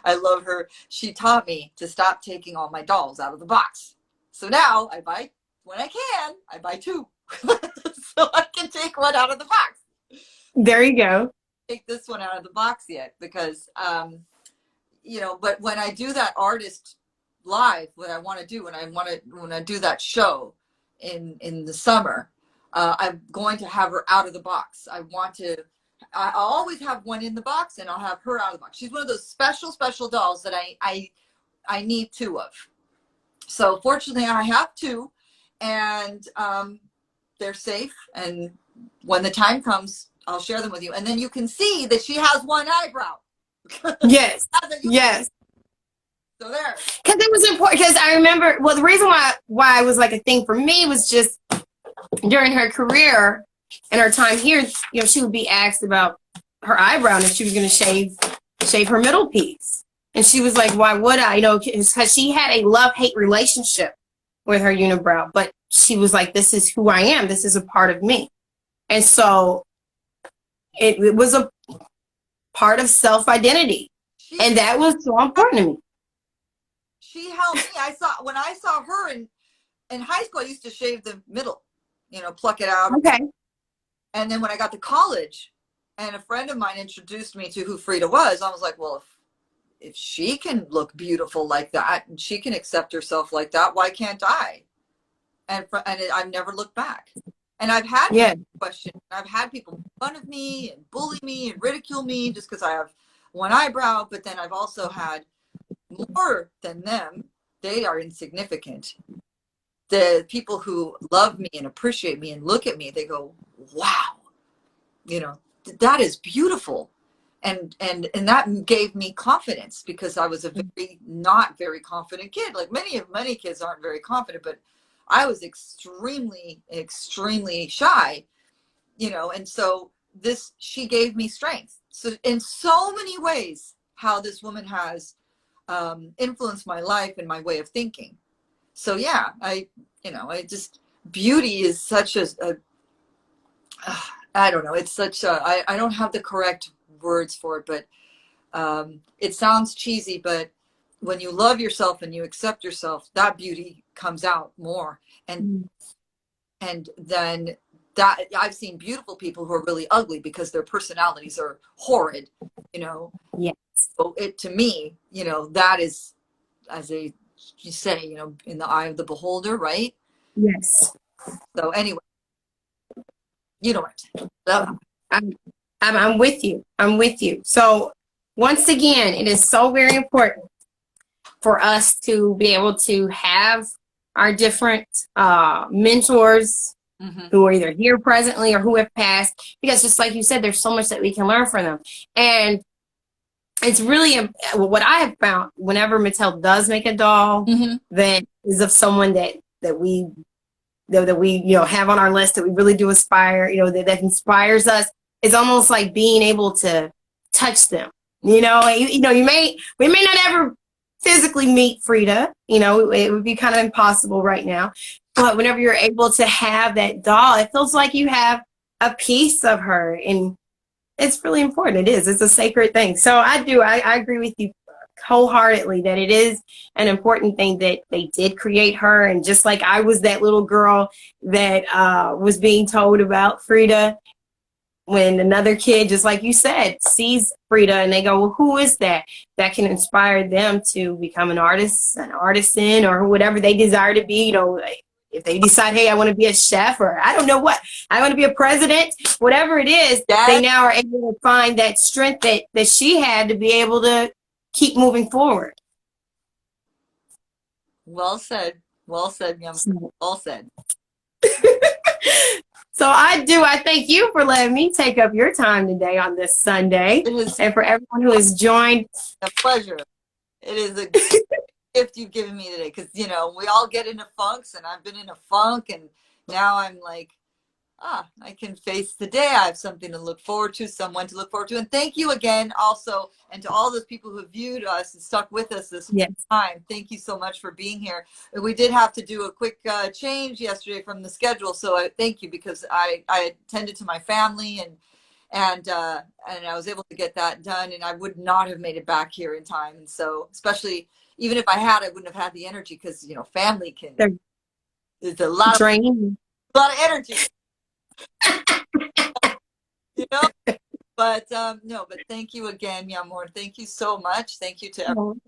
I love her. She taught me to stop taking all my dolls out of the box. So now I buy, when I can, I buy two. So I can take one out of the box. There you go. Take this one out of the box yet because, but when I do that artist live, what I want to do, when I do that show in the summer, I'm going to have her out of the box. I'll always have one in the box and I'll have her out of the box. She's one of those special dolls that I need two of. So fortunately I have two, and they're safe. And when the time comes, I'll share them with you. And then you can see that she has one eyebrow. Yes. Yes. So there. Because it was important. Because I remember, well, the reason why it was like a thing for me was just during her career and her time here, she would be asked about her eyebrow and if she was going to shave her middle piece. And she was like, why would I? Because she had a love-hate relationship with her unibrow. But she was like, this is who I am. This is a part of me. And so it was a part of self-identity. And that was so important to me. She helped me. When I saw her in high school, I used to shave the middle, pluck it out. Okay. And then when I got to college and a friend of mine introduced me to who Frida was, I was like, well, if she can look beautiful like that and she can accept herself like that, why can't I? And I've never looked back. And I've had questions. I've had people make fun of me and bully me and ridicule me just because I have one eyebrow. But then I've also had more than them. They are insignificant. The people who love me and appreciate me and look at me, they go, wow, that is beautiful. And that gave me confidence because I was a not very confident kid. Like many kids aren't very confident, but I was extremely, extremely shy, and so she gave me strength. So in so many ways, how this woman has influenced my life and my way of thinking. So yeah, beauty is such I don't know. It's such I don't have the correct words for it, but it sounds cheesy, but when you love yourself and you accept yourself, that beauty comes out more. And then that I've seen beautiful people who are really ugly because their personalities are horrid, Yes. So to me, that is, as you say, in the eye of the beholder, right? Yes. So anyway, you know what? I'm with you. I'm with you. So once again, it is so very important for us to be able to have our different mentors who are either here presently or who have passed, because just like you said, there's so much that we can learn from them. And it's really what I have found whenever Mattel does make a doll that is of someone that we have on our list, that we really do aspire, that inspires us. It's almost like being able to touch them. We may not ever physically meet Frida. It would be kind of impossible right now. But whenever you're able to have that doll, it feels like you have a piece of her, and it's really important. It is. It's a sacred thing. So I agree with you wholeheartedly that it is an important thing that they did create her. And just like I was that little girl that was being told about Frida, when another kid, just like you said, sees Frida and they go, well, who is that? That can inspire them to become an artist, an artisan, or whatever they desire to be. You know, like, if they decide, hey, I want to be a chef, or I don't know what, I want to be a president, whatever it is, they now are able to find that strength that she had to be able to keep moving forward. Well said. Well said, Yum. Well said. So I thank you for letting me take up your time today on this Sunday. And for everyone who has joined. A pleasure. It is a gift you've given me today, because, you know, we all get into funks, and I've been in a funk, and now I'm like, I can face the day. I have something to look forward to, someone to look forward to. And thank you again also, and to all those people who viewed us and stuck with us this time. Thank you so much for being here. We did have to do a quick change yesterday from the schedule, so I thank you, because I attended to my family, and I was able to get that done, and I would not have made it back here in time. And so, especially, even if I had, I wouldn't have had the energy, because, you know, family there's a lot of energy. You know, but no, but thank you again, mi amor. Thank you so much. Thank you to everyone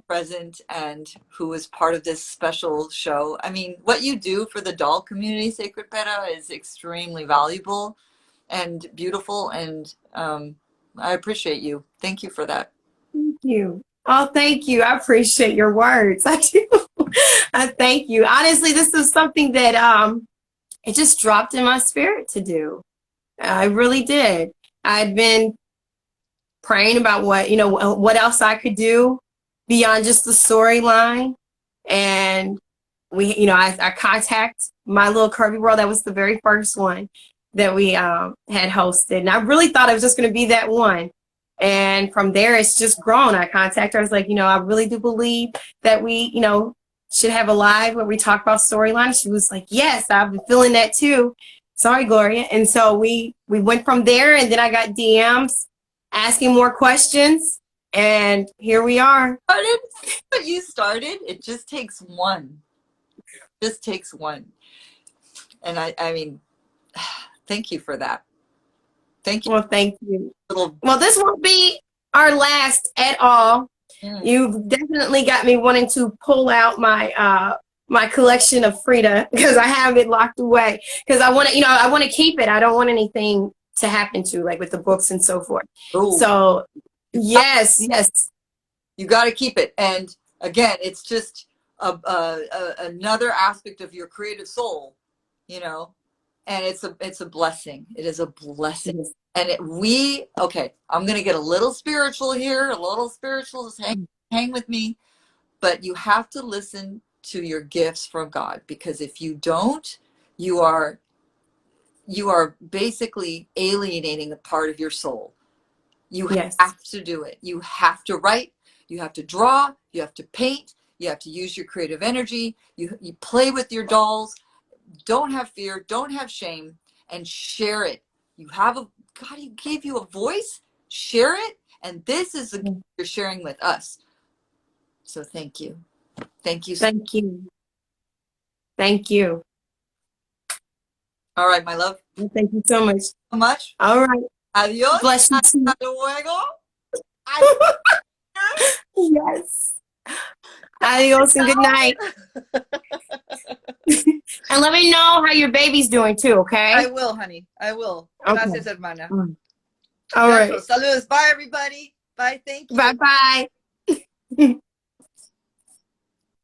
present and who is part of this special show. I mean, what you do for the doll community, Sacred Pera, is extremely valuable and beautiful, and I appreciate you. Thank you for that. Thank you. Oh, thank you. I appreciate your words. I do. I thank you. Honestly, this is something that it just dropped in my spirit to do. I really did. I'd been praying about what else I could do beyond just the storyline. And I contact my little Curvy World. That was the very first one that we had hosted. And I really thought it was just going to be that one. And from there, it's just grown. I contacted her. I was like, I really do believe that we, should have a live where we talk about storyline. She was like, yes, I've been feeling that too. Sorry, Gloria. And so we went from there, and then I got DMs asking more questions, and here we are. But you started. It just takes one. Just takes one. And I mean, thank you for that. Thank you. Well, thank you. Well, this won't be our last at all. You've definitely got me wanting to pull out my my collection of Frida, because I have it locked away, because I want to, I want to keep it. I don't want anything to happen to, like with the books and so forth. Ooh. So yes, you got to keep it. And again, it's just another aspect of your creative soul, and it's a blessing. It is a blessing. And okay, I'm going to get a little spiritual here, just hang with me, but you have to listen to your gifts from God, because if you don't, you are basically alienating a part of your soul. You have to do it. You have to write, you have to draw, you have to paint, you have to use your creative energy, you play with your dolls. Don't have fear, don't have shame, and share it. God, he gave you a voice, share it, and this is the gift you're sharing with us. So thank you. Thank you. Thank you. Thank you. All right, my love. Thank you so much. So much. All right. Adios. Bless you. Hasta luego. Yes. Adios and good night. And let me know how your baby's doing too, okay? I will, honey. I will. Okay. Gracias, hermana. All right. Saludos. Bye, everybody. Bye. Thank you. Bye-bye.